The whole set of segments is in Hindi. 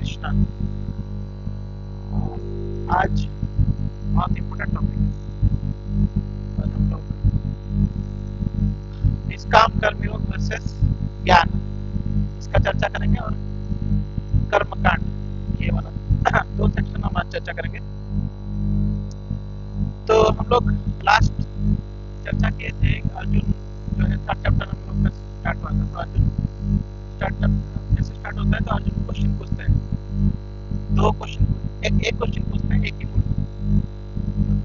कृष्णा। आज बहुत इम्पोर्टेंट टॉपिक है। आज हम लोग निष्काम कर्मयोग वर्सेस ज्ञान, इसका चर्चा करेंगे और कर्मकांड, ये वाला दो सेक्शन हम आज चर्चा करेंगे। तो हम लोग लास्ट चर्चा किए थे अर्जुन जो है थर्ड चैप्टर हम लोग का स्टार्ट हुआ था। तो अर्जुन जैसे स्टार्ट होता है तो अर्जुन क्वेश्चन पूछते हैं, दो क्वेश्चन, एक क्वेश्चन पूछते हैं एक ही मूड में।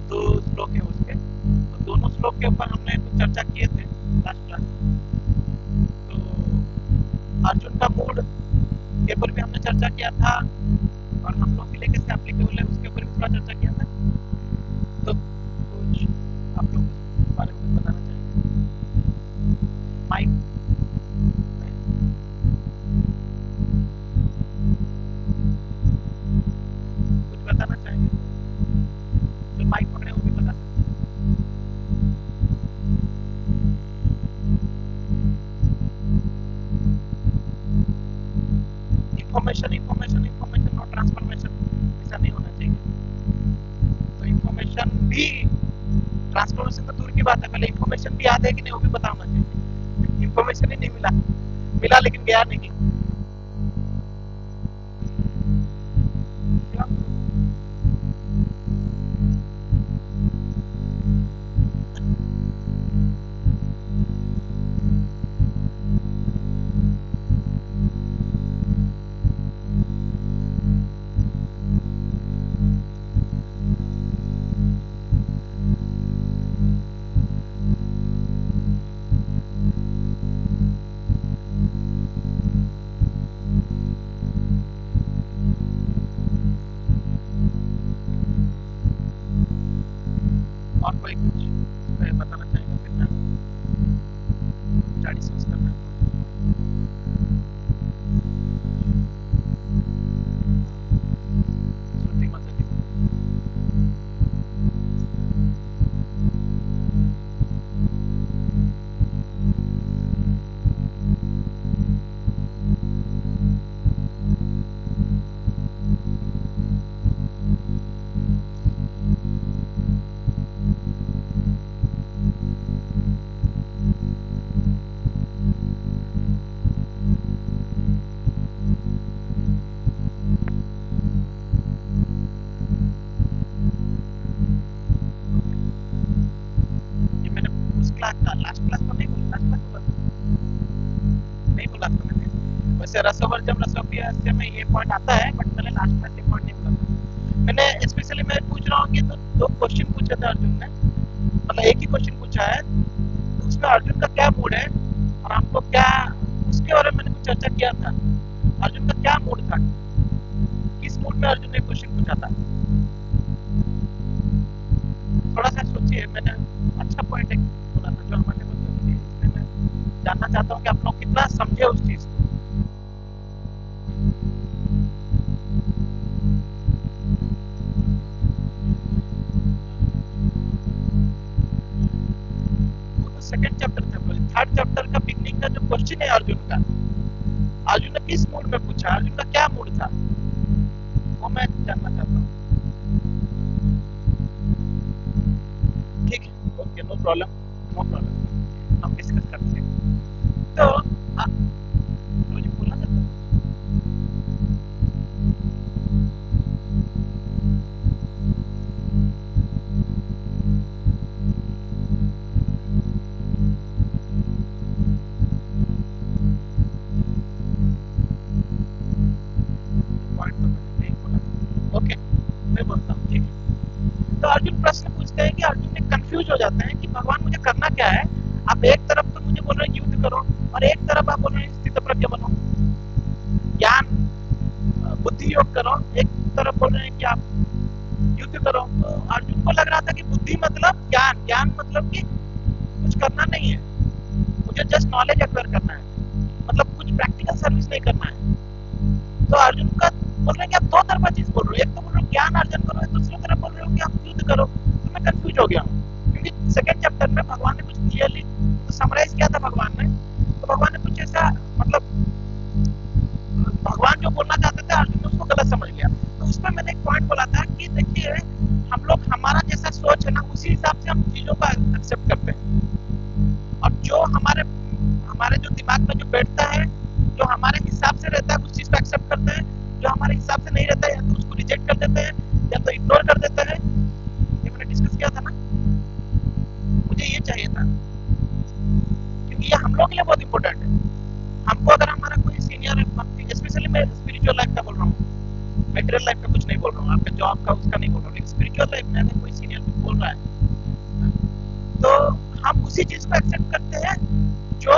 दो श्लोक है उसके, तो दोनों श्लोक के ऊपर हमने कुछ चर्चा किए थे लास्ट क्लास। तो अर्जुन का मूड के ऊपर भी हमने चर्चा किया था और हम लोग के लिए कैसे एप्लीकेबल है उसके ऊपर भी थोड़ा चर्चा किया था। तो कुछ आप लोग इस बारे में बताना चाहेंगे? माइक कुछ बताना चाहेंगे? जो माइक पकड़े वो भी बता। इंफॉर्मेशन और ट्रांसफॉर्मेशन ऐसा नहीं होना चाहिए। तो इंफॉर्मेशन भी, ट्रांसफॉर्मेशन तो दूर की बात है, पहले इंफॉर्मेशन भी याद है कि नहीं वो भी पता होना चाहिए। इंफॉर्मेशन ही नहीं मिला लेकिन गया नहीं। और कोई कुछ बताना चाहेगा? फिर मैं स्टडी सोच करना है। श्रुति माता जी लास्ट क्लास तो नहीं बोला, लास्ट क्लास बोला नहीं बोला था मैंने। वैसे रसोवर्जम रसोपियस्य में ये पॉइंट आता है, बट मैंने लास्ट क्लास ये पॉइंट नहीं बोला था। मैंने स्पेशली मैं पूछ रहा हूँ कि तो दो क्वेश्चन पूछे थे अर्जुन ने, मतलब एक ही क्वेश्चन पूछा है, तो उसमें अर्जुन का क्या मूड है और हमको क्या, उसके बारे में मैंने कुछ चर्चा किया था। अर्जुन का क्या मूड था, किस मूड में अर्जुन ने क्वेश्चन पूछा था, थोड़ा सा सोचिए। मैंने अच्छा पॉइंट एक बोला था जो हमारे को, इसलिए मैं जानना चाहता हूँ कि आप लोग कितना समझे उस चीज को। वो तो सेकंड चैप्टर था, थर्ड चैप्टर का बिगनिंग का जो क्वेश्चन है अर्जुन का, अर्जुन ने किस मूड में पूछा, अर्जुन का क्या मूड था, वो मैं जानना चाहता हूँ। ठीक है, ओके, नो प्रॉब्लम, हम डिस्कस करते हैं। तो मुझे बोलना चाहता हूँ पॉइंट, तो मैंने नहीं बोला। ओके, मैं बोलता हूँ, ठीक है। तो अर्जुन प्रश्न पूछते हैं कि अर्जुन में कंफ्यूज हो जाते हैं कि भगवान मुझे करना क्या है। आप एक तरफ तो मुझे बोल रहे हैं युद्ध करो और एक तरफ आप बोल रहे हैं स्थितप्रज्ञ बनो, ज्ञान बुद्धि योग करो, एक तरफ बोल रहे हैं कि आप युद्ध करो। तो अर्जुन को लग रहा था कि बुद्धि मतलब ज्ञान मतलब कि कुछ करना नहीं है, मुझे जस्ट नॉलेज एक्वायर करना है, मतलब कुछ प्रैक्टिकल सर्विस नहीं करना है। तो अर्जुन का बोल रहे हैं कि आप दो तरफा चीज बोल रहे हो, एक तो बोल रहे हो ज्ञान अर्जन करो, दूसरी तरफ बोल रहे हो कि आप युद्ध करो। तो मैं कंफ्यूज हो गया हूँ, क्योंकि सेकंड चैप्टर में भगवान ने कुछ क्लियरली तो समराइज किया था भगवान ने, तो भगवान ने कुछ ऐसा, मतलब भगवान जो बोलना चाहते थे अर्जुन ने उसको गलत हमारे हिसाब से नहीं रहता है, या तो उसको रिजेक्ट कर देते हैं या तो इग्नोर कर देते हैं। ये मैंने डिस्कस किया था ना, मुझे ये चाहिए था, क्योंकि ये हम लोग के लिए बहुत इंपॉर्टेंट है। हमको अगर हमारा कोई सीनियर, स्पेशली मैं स्पिरिचुअल लाइफ का बोल रहा हूँ, मेटेरियल लाइफ का कुछ नहीं बोल रहा हूँ, आपका जॉब का उसका नहीं बोल रहा हूँ, लेकिन स्पिरिचुअल लाइफ में अगर कोई सीनियर कुछ बोल रहा है तो हम उसी चीज को एक्सेप्ट करते हैं जो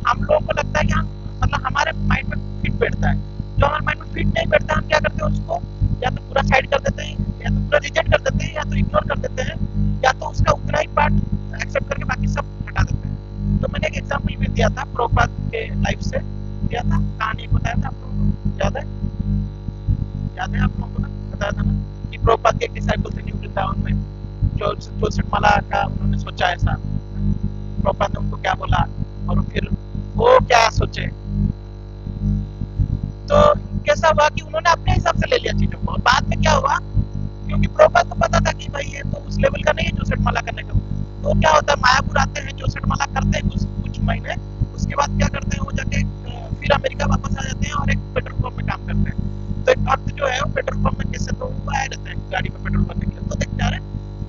हम लोगों को लगता है कि हम, मतलब हमारे माइंड में फिट बैठता है। जो हमारे माइंड में फिट नहीं बैठता, हम क्या करते हैं, उसको या तो पूरा साइड कर देते हैं, या तो पूरा रिजेक्ट कर देते हैं, या तो इग्नोर कर देते हैं, या तो उसका उतना ही पार्ट एक्सेप्ट करके बाकी सब हटा देते हैं। तो मैंने एक एग्जाम्पल भी दिया था प्रभुपाद के लाइफ से, दिया था, कहानी बताया था, आप लोगों को याद है? याद है आप लोगों को ना, बताया था ना कि प्रभुपाद के एक डिसाइपल थे न्यू वृंदावन में, जो 64 का उन्होंने सोचा ऐसा, प्रभुपाद ने उनको क्या बोला और फिर वो क्या सोचे। तो कैसा हुआ कि उन्होंने अपने हिसाब से ले लिया चीजों को, और बाद में क्या हुआ, क्योंकि प्रभुपाद को पता था कि भाई ये तो उस लेवल का नहीं है 64 करने का। तो क्या होता है, मायापुर आते हैं, 64 करते हैं कुछ महीने, उसके बाद क्या करते हैं, वो जाके फिर अमेरिका वापस आ जाते हैं और एक पेट्रोल पंप में काम करते हैं। तो एक भक्त जो है वो पेट्रोल पंप में कैसे तो वो आए रहते हैं गाड़ी में पेट्रोल भरने के लिए। तो देखते हैं,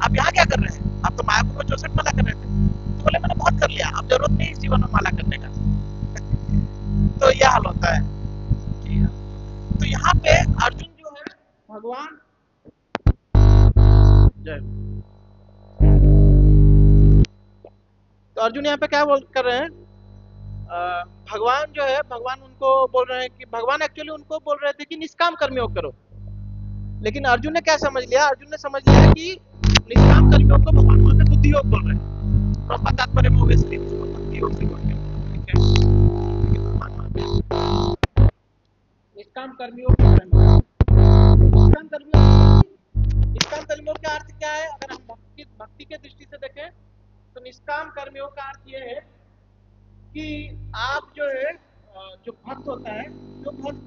आप यहाँ क्या कर रहे हैं, आप तो मायापुर में 64 कर रहे थे। तो बोले मैंने बहुत कर लिया, अब जरूरत नहीं इस जीवन में माला करने का। तो यह हाल होता है। तो यहाँ पे अर्जुन जो है, भगवान जय, तो अर्जुन यहाँ पे क्या कर रहे हैं, भगवान जो है, भगवान उनको बोल रहे हैं कि, भगवान एक्चुअली उनको बोल रहे थे कि निष्काम कर्मियों करो, लेकिन अर्जुन ने क्या समझ लिया, अर्जुन ने समझ लिया कि निष्काम कर्मियों को भगवान वहां पे बुद्धि योग बोल रहे हैं। तो तात्पर्य में ओब्वियसली उसको बुद्धि योग से बोलते हैं, ठीक है। निष्काम कर्मियों को निष्काम कर्मियों का अर्थ क्या है, अगर हम भक्ति के दृष्टि से देखें तो निष्काम कर्मियों का अर्थ ये है कि आप जो है, जो भक्त होता है, जो भक्त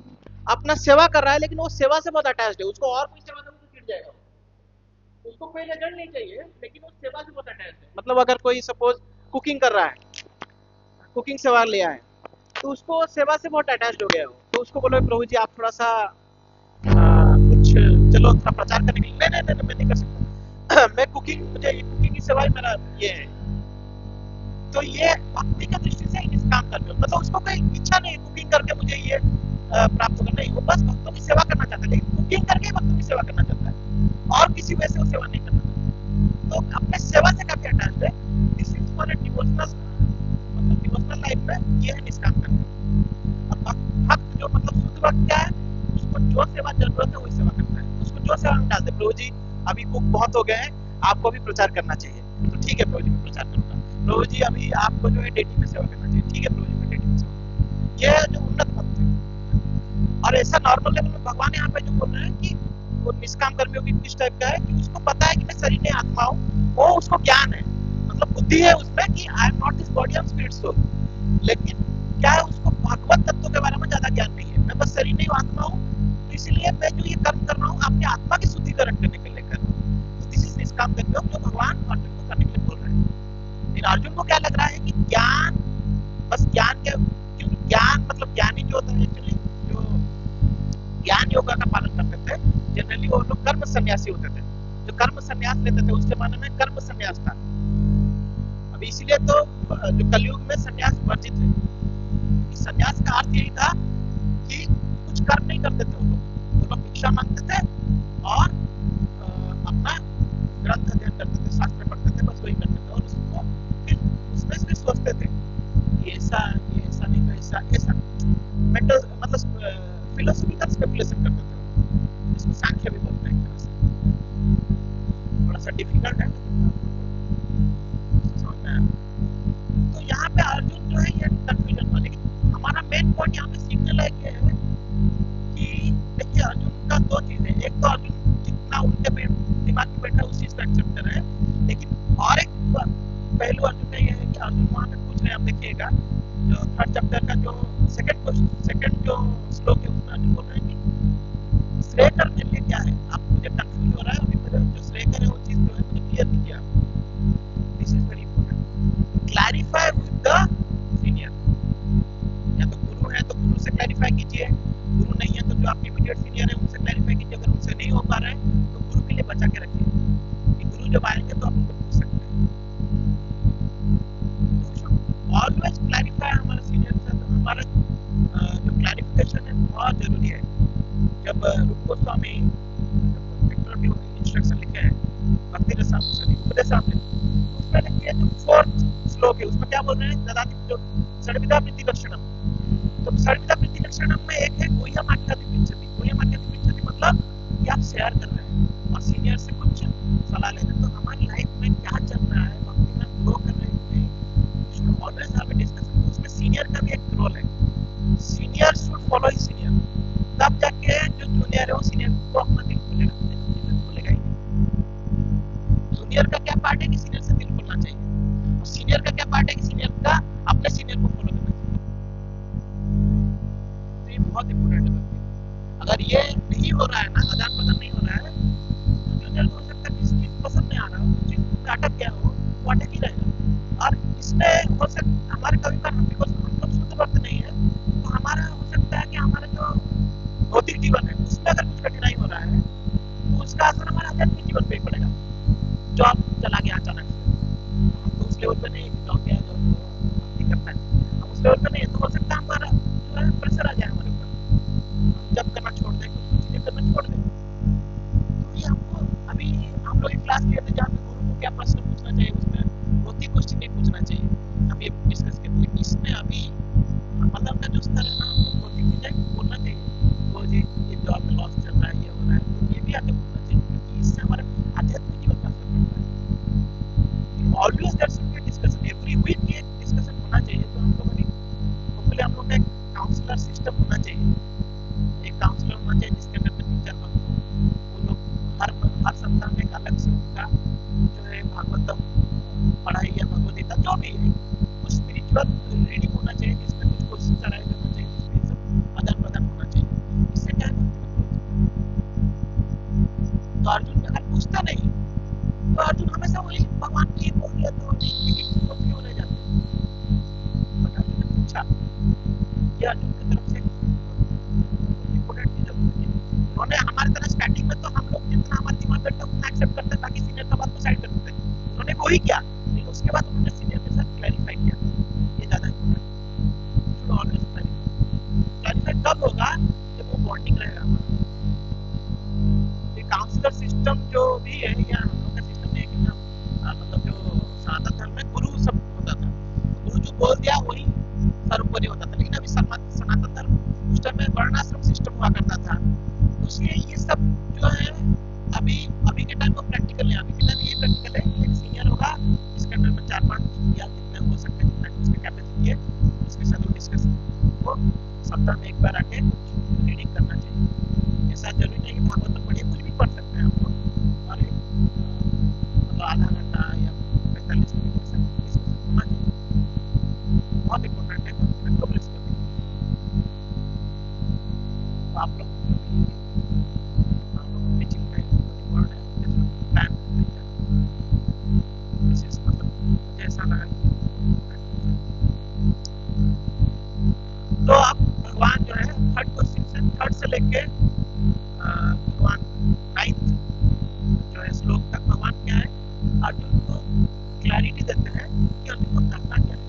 अपना सेवा कर रहा है लेकिन वो सेवा से बहुत अटैच्ड है, उसको और कोई सेवा दे तो गिर जाएगा, उसको कोई रिजल्ट नहीं चाहिए, लेकिन वो सेवा से बहुत अटैच्ड है। मतलब अगर कोई सपोज कुकिंग कर रहा है, कुकिंग सेवा लिया है, तो उसको सेवा से बहुत अटैच्ड हो गया हो, तो उसको बोलो प्रभु जी आप थोड़ा सा कुछ चलो थोड़ा प्रचार करने के लिए, नहीं मैं नहीं कर सकता मैं कुकिंग, मुझे कुकिंग की सेवा ही मेरा ये है। तो ये भक्ति की दृष्टि से निष्काम कर्म, मतलब उसको कोई इच्छा नहीं कुकिंग करके मुझे ये प्राप्त करना, नहीं, वो बस भक्तों की सेवा करना चाहता है, लेकिन कुकिंग करके भक्तों की सेवा करना चाहता है और किसी वजह से वो सेवा नहीं करना चाहता। तो अपने सेवा से काफी अटैच्ड है। This is for a devotional, मतलब डिवोशनल लाइफ में ये है निष्काम कर्म। और भक्त जो मतलब शुद्ध भक्त क्या है, उसको जो सेवा जरूरत है वही सेवा करता है, उसको जो सेवा में डाल दे, प्रभु जी अभी कुक बहुत हो गए हैं, आपको भी प्रचार करना चाहिए, तो ठीक है प्रभु जी मैं प्रचार करूंगा। प्रभु जी अभी आपको जो है डेटिंग में सेवा करना चाहिए, ठीक है प्रभु जी मैं डेटिंग में सेवा। ये जो उन्नत भक्त है। और ऐसा नॉर्मल लेवल में भगवान यहाँ पे जो बोल रहे हैं कि वो निष्काम कर्मियों की किस टाइप का है, कि उसको पता है कि मैं शरीर नहीं आत्मा हूँ, वो उसको ज्ञान है, मतलब बुद्धि है उसमें कि I am not this body, I am spirit soul. लेकिन क्या है, उसको भगवत तत्व के बारे में ज्यादा ज्ञान नहीं है, मैं बस शरीर नहीं आत्मा हूँ, तो इसलिए मैं जो ये कर्म कर रहा हूँ अपनी आत्मा की शुद्धिकरण करने के लिए कर रहा हूँ। तो दिस इज निष्काम कर्म जो भगवान अर्जुन को करने के लिए बोल रहे हैं। लेकिन अर्जुन को क्या लग रहा है कि ज्ञान, बस ज्ञान के, क्योंकि ज्ञान मतलब ज्ञानी जो होता है एक्चुअली जो ज्ञान योगा का पालन करते थे, जनरली वो लोग कर्म सन्यासी होते थे, जो कर्म सन्यास लेते थे, उस जमाने में कर्म सन्यास था। अभी इसीलिए तो जो कलयुग में सन्यास वर्जित है, सन्यास का अर्थ यही था कि कुछ कर्म नहीं करते थे वो लोग भिक्षा मांगते थे और अपना ग्रंथ अध्ययन करते थे, शास्त्र पढ़ते थे, बस वही करते थे, और उसको फिर उसमें से सोचते थे ये ऐसा नहीं तो ऐसा ऐसा, मतलब फिलोसॉफिकल स्पेकुलेशन करते थे, जिसको सांख्य भी बोलते हैं। थोड़ा सा डिफिकल्ट है समझ में आया। तो यहाँ पे अर्जुन जो है ये कंफ्यूजन हुआ, लेकिन हमारा मेन पॉइंट यहाँ पे सीखने लायक ये है कि देखिए अर्जुन का दो चीजें, एक तो अर्जुन जितना उनके दिमाग में बैठा है उस चीज को एक्सेप्ट कर रहे हैं, लेकिन और एक पहलू अर्जुन का ये है कि अर्जुन वहाँ पे पूछ रहे हैं, आप देखिएगा जो 3rd चैप्टर का जो सेकंड जो श्लोक है उसमें अर्जुन बोल रहे हैं कि श्रेय कर मेरे लिए क्या है, आप मुझे कंफ्यूज हो रहा है, अभी मेरे जो श्रेय कर है वो चीज जो है मुझे क्लियर नहीं किया। This is very important, clarify with the senior, या तो गुरु है तो गुरु से क्लैरिफाई कीजिए, गुरु नहीं है तो जो आपके इमीडिएट सीनियर है उनसे क्लैरिफाई कीजिए, अगर उनसे नहीं हो पा रहा है तो गुरु के लिए बचा के रखिए कि गुरु जब आएंगे तो आप उनको पूछ सकते हैं। तो ऑलवेज क्लैरिफाई हमारे सीनियर के साथ। हमारा जो क्लैरिफिकेशन है बहुत जरूरी है। जब रूप गोस्वामी इंस्ट्रक्शन लिखे हैं भक्ति रसामृत उपदेशामृत, तो उसमें लिखिए जो फोर्थ श्लोक है उसमें क्या बोल रहे हैं, ददाति जो षड्विधा प्रीति लक्षणम। तो षड्विधा प्रीति लक्षणम में एक है गुह्यम आख्याति पृच्छति। गुह्यम आख्याति पृच्छति मतलब कि आप शेयर कर रहे हैं और सीनियर से कुछ सलाह ले रहे हैं। तो हमारी लाइफ में क्या चल रहा है, भक्ति में ग्रो कर रहे हैं, we should always have a discussion. तो उसमें सीनियर का भी एक रोल है। Senior should follow his senior, तब जाके जो जूनियर है वो सीनियर को अपना दिल खोलेगा, खोलेगा ही नहीं। जूनियर का क्या पार्ट है कि सीनियर से दिल खोलना चाहिए, और सीनियर का क्या पार्ट है कि सीनियर का अपने सीनियर को फॉलो करना चाहिए। तो ये बहुत इंपॉर्टेंट है। अगर ये नहीं हो रहा है ना, आदान प्रदान नहीं हो रहा है, तो जूनियर को हो सकता है किसी चीज पसंद नहीं आ रहा हो, चीज में अटक गया हो, वो अटक ही रहेगा। और इसमें हो सकता हमारे कभी कभार बिकॉज हम लोग शुद्ध भक्त नहीं है, तो हमारा हो सकता है कि हमारा जो भौतिक जीवन है उसमें अगर कुछ कठिनाई हो रहा है तो उसका असर हमारे आध्यात्मिक जीवन पे ही पड़ेगा। जॉब चला गया अचानक से, हम तो उस लेवल पे नहीं, जॉब गया जो नहीं करता है, हम उस लेवल पे नहीं है, तो हो सकता है हमारा जो है प्रेशर आ जाए हमारे ऊपर, हम जब करना छोड़ दें, कुछ कुछ चीजें करना छोड़ दें। तो ये हमको अभी हम लोग एक क्लास लिए थे जहाँ पे गुरु को क्या प्रश्न पूछना चाहिए, उसमें भौतिक क्वेश्चन नहीं पूछना चाहिए, हम ये डिस्कस किए। तो इसमें अभी मतलब का जो स्तर है ना, हमको भौतिक चीजें बोलना चाहिए। तो ये जॉब में लॉस चल रहा है, ये हो रहा है, तो ये भी आगे बोलना चाहिए, क्योंकि इससे हमारे आध्यात्मिक जीवन का असर पड़ता है। Always there should be discussion, every week ये डिस्कशन होना चाहिए। तो हम लोग होपफुली हम लोग का एक काउंसलर सिस्टम होना चाहिए, एक काउंसलर होना चाहिए जिसके अंदर में 3-4 लोग हो। वो लोग हर सप्ताह में एक अलग से उनका जो है भागवतम पढ़ाई या भगवद गीता जो भी है वो स्पिरिचुअल रीडिंग होना चाहिए, जिसमें कुछ क्वेश्चन अराइज होना चाहिए, जिसमें सब आदान प्रदान होना चाहिए। इससे क्या है, तो अर्जुन अगर पूछता नहीं तो अर्जुन हमेशा वही भगवान को ही बोल दिया तो क्यों रह जाते। बट अर्जुन ने पूछा, ये अर्जुन की तरफ से इम्पोर्टेंट चीज है। उन्होंने हमारी तरह स्टार्टिंग में तो हम लोग जितना हमारे दिमाग में उतना एक्सेप्ट करते हैं ताकि सीनियर का बात को साइड कर देते हैं, उन्होंने वही किया। लेकिन उसके बाद उन्होंने सीनियर के साथ क्लैरिफाई किया, ये ज्यादा इम्पोर्टेंट। शुड ऑलवेज क्लैरिफाई कब होगा, जब वो बॉन्डिंग रहेगा हमारा। काउंसलर सिस्टम जो भी है, या हम लोग का सिस्टम है कि मतलब जो सनातन धर्म में गुरु सब होता था, तो गुरु जो बोल दिया वही सर्वोपरि होता था। लेकिन अभी सनातन धर्म उस टाइम में वर्णाश्रम सिस्टम हुआ करता था, तो इसलिए ये सब जो है अभी के टाइम में प्रैक्टिकल है। अभी के टाइम ये प्रैक्टिकल है कि एक सीनियर होगा जिसके अंदर में 4-5 या जितने हो सकते हैं, जितना उसकी कैपेसिटी है उसके साथ वो डिस्कस, वो सप्ताह में एक बार आके कुछ रीडिंग करना चाहिए। ऐसा जरूरी नहीं कि भागवत पढ़िए, कुछ भी पढ़ सकते हैं हम लोग, और मतलब आधा घंटा या 45 मिनट ऐसा डिस्कशन होना चाहिए। बहुत इंपॉर्टेंट है पब्लिश करने। तो आप लोग टीचिंग का इम्पोर्टेंट है, प्लान मतलब मुझे ऐसा लगा कि तो अब भगवान जो है थर्ड क्वेश्चन से, थर्ड से लेके भगवान 9th जो है श्लोक तक भगवान क्या है, अर्जुन को क्लैरिटी देते हैं कि अर्जुन को करना क्या है।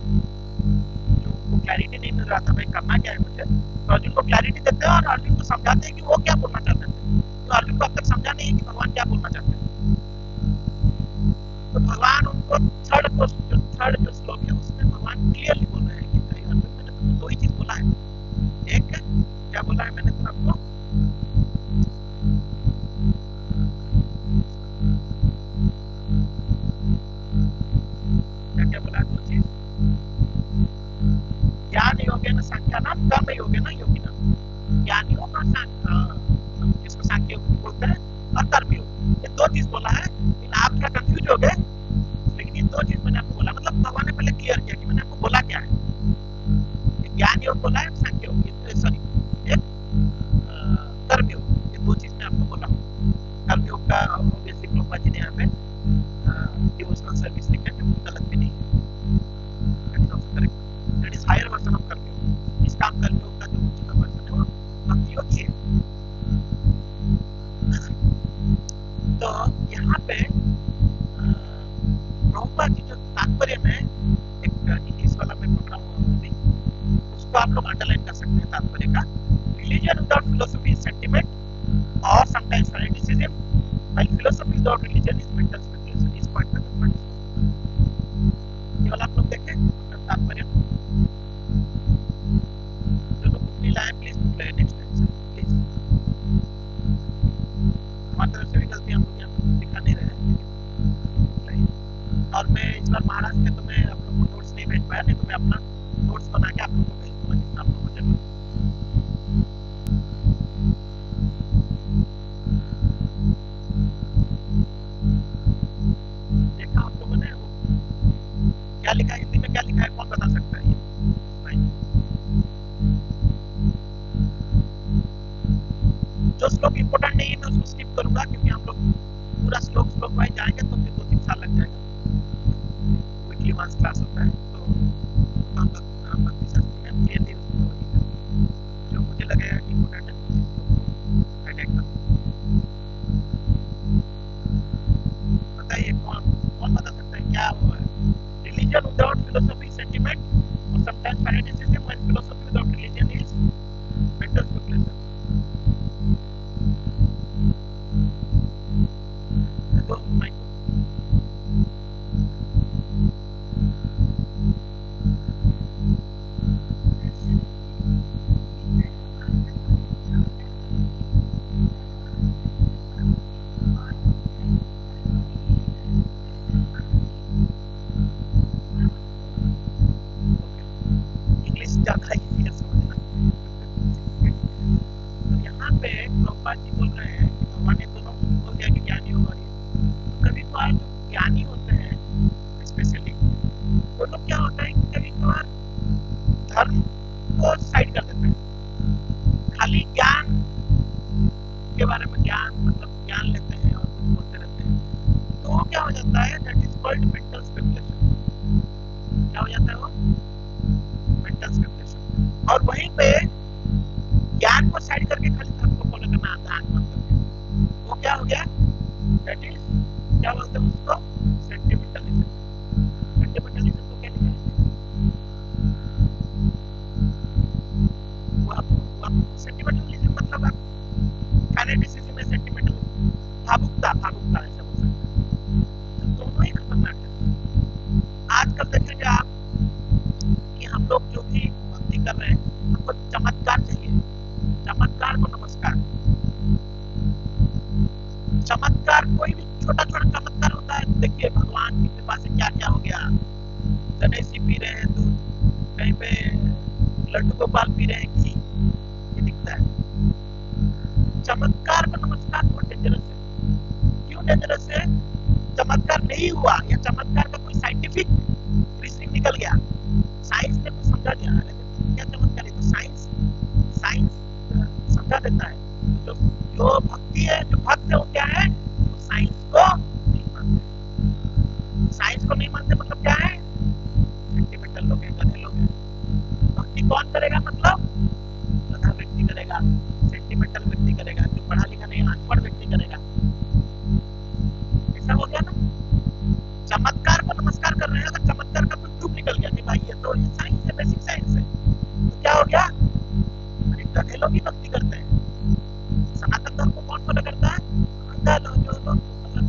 जो उनको क्लैरिटी नहीं मिल रहा था भाई करना क्या है मुझे, तो अर्जुन को क्लैरिटी देते हैं और अर्जुन को समझाते हैं कि वो क्या बोलना चाहते थे। तो अर्जुन को अब तक समझा नहीं है कि भगवान क्या बोलना चाहते हैं। तो भगवान उनको थर्ड जो श्लोक है उसमें भगवान क्लियरली बोल रहे हैं कि भाई अर्जुन मैंने तुमको 2 ही चीज बोला है। एक क्या बोला है मैंने तुमको, क्या बोला, 2 चीज, ज्ञान योगेन सांख्यानाम कर्म योगेन योगिनाम। ज्ञान योग और जिसको सांख्य योग बोलते हैं, और कर्म योग, ये 2 चीज यहाँ पे प्रभुपाद जी जो तात्पर्य में एक इंग्लिश वाला मैं पकड़ा हुआ हूँ अभी, उसको आप लोग अंडरलाइन कर सकते हैं तात्पर्य का। Religion without philosophy is sentiment और sometimes fanaticism, while philosophy without religion is mental speculation. इस पॉइंट में ये वाला आप लोग देखें तात्पर्य। जो लोग बुक नहीं लाए प्लीज बुक लाए नेक्स्ट टाइम से प्लीज। हमारी तरफ से भी गलती, हम लोग यहाँ पे दिखा नहीं रहे हैं, लेकिन और मैं इस बार महाराष्ट्र में तो मैं आप लोग को नोट्स नहीं भेज पाया, नहीं तो मैं अपना नोट्स बना के आप लोग को भेज दूंगा जितना आप लोग को जरूरत। देखा आप लोगों ने क्या लिखा है हिंदी में, क्या लिखा है, कौन बता सकता है ये? जो श्लोक इम्पोर्टेंट नहीं है मैं उसको स्किप करूंगा, क्योंकि हम लोग पूरा श्लोक वाइज जाएंगे तो फिर 2-3 साल लग जाएगा। वीकली वंस क्लास होता है, तो हम भक्ति शास्त्र में क्लियरली उसको जो मुझे लगेगा कि इम्पोर्टेंट है उस श्लोक को हाईलाइट करूंगा। बताइए कौन कौन बता सकता है क्या हुआ है? रिलीजन विदाउट फिलोसफी सेंटिमेंट और sometimes fanaticism, while philosophy without religion is mental speculation. English ज्यादा इजी है समझना। तो यहाँ पे प्रभुपाद जी बोल रहे हैं कि भगवान ने दोनों बोल दिया कि ज्ञानी होगा। तो कभी कभार जो ज्ञानी होते हैं स्पेशली वो लोग क्या होता है कि कभी कभार धर्म को साइड कर देते हैं, खाली ज्ञान के बारे में ज्ञान मतलब ज्ञान लेते हैं और कुछ बोलते रहते हैं। तो वो क्या हो जाता है, that is called mental speculation. क्या हो जाता है वो? Mental speculation. और वहीं पे ज्ञान को साइड करके खाली धर्म को फॉलो करना आता है मतलब वो क्या हो गया, दैट इज क्या बोलते हैं उसको, सेंटिमेंटलिज्म। सेंटिमेंटलिज्म को क्या लिखा है? सेंटिमेंटलिज्म मतलब फैनेटिसिज्म में सेंटिमेंटलिज्म, भावुकता, भावुकता ऐसा बोल सकते हैं। तो दोनों ही खतरनाक है। आजकल देखेंगे आप कि हम लोग जो भी भक्ति कर रहे हैं हमको चमत्कार चाहिए। चमत्कार को नमस्कार। चमत्कार कोई भी छोटा छोटा चमत्कार होता है, देखिए भगवान की कृपा से क्या क्या हो गया। गणेश पी रहे हैं दूध, कहीं पे लड्डू गोपाल पी रहे हैं घी, ये दिखता है। चमत्कार को नमस्कार बहुत डेंजरस है। क्यों डेंजरस है? चमत्कार नहीं हुआ या चमत्कार का कोई साइंटिफिक रीजनिंग निकल गया, साइंस ने कुछ समझा दिया, लेकिन क्या चमत्कार है? तो साइंस समझा देता है। तो जो भक्ति है, जो भक्त है वो क्या है, वो साइंस को नहीं मानते। साइंस को नहीं मानते मतलब क्या है, सेंटिमेंटल लोग हैं, गधे लोग हैं। भक्ति कौन करेगा मतलब गधा व्यक्ति करेगा, सेंटिमेंटल व्यक्ति करेगा, जो पढ़ा लिखा नहीं अनपढ़ व्यक्ति करेगा। ऐसा हो गया ना। चमत्कार को नमस्कार कर रहे हैं, अगर चमत्कार का कोई प्रूफ निकल गया कि भाई ये तो साइंस है, बेसिक साइंस है, तो क्या हो गया, अरे गधे लोग ही भक्ति करते हैं। सनातन धर्म को कौन फॉलो करता है? अंधा लोग, जो लोग मतलब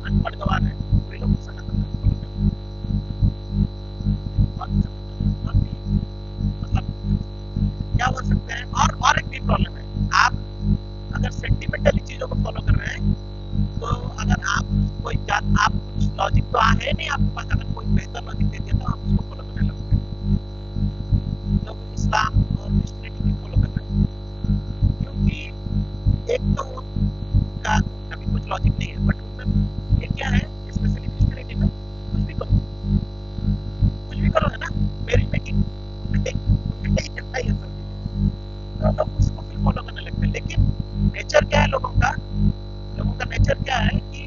अनपढ़ गवार है, वही लोग सनातन धर्म फॉलो करते हैं। मतलब क्या बोल सकते हैं। और एक भी प्रॉब्लम है, आप अगर सेंटिमेंटली चीजों को फॉलो कर रहे हैं तो अगर आप कोई आप कुछ लॉजिक तो है नहीं आपके पास, अगर कोई बेहतर लॉजिक दे दिया तो आप उसको फॉलो करने लगोगे। लोग इस्लाम और क्रिश्चियनिटी को फॉलो कर रहे हैं क्योंकि एक तो उनका कभी कुछ लॉजिक नहीं है, बट उनमें ये क्या है, स्पेशली क्रिश्चियनिटी में कुछ भी करो है ना, मैरिज मेकिंग उनके चलता ही है सब चीजें, तो लोग उसको फिर फॉलो करने लगते हैं। लेकिन नेचर क्या है लोगों का नेचर क्या है कि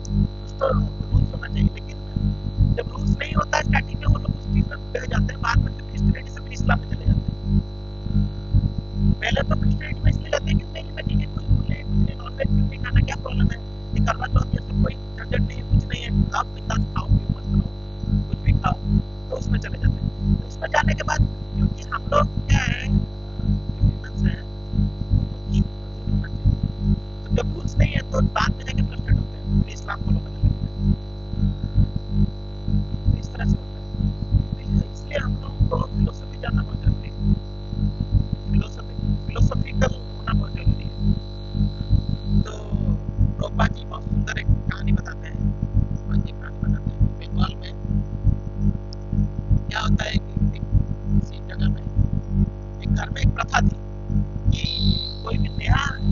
कुछ तो रूल्स होना चाहिए, लेकिन जब रूल्स नहीं होता है स्टार्टिंग में वो लोग उस चीज में बह जाते हैं, बाद में फिर क्रिश्चियनिटी से फिर इस्लाम में चले जाते हैं। पहले तो क्रिश्चियनिटी में इसलिए जाते हैं कि नहीं मैं ठीक है, कुछ नहीं नॉनवेज क्यों नहीं खाना, क्या प्रॉब्लम है, ये करवा चौथ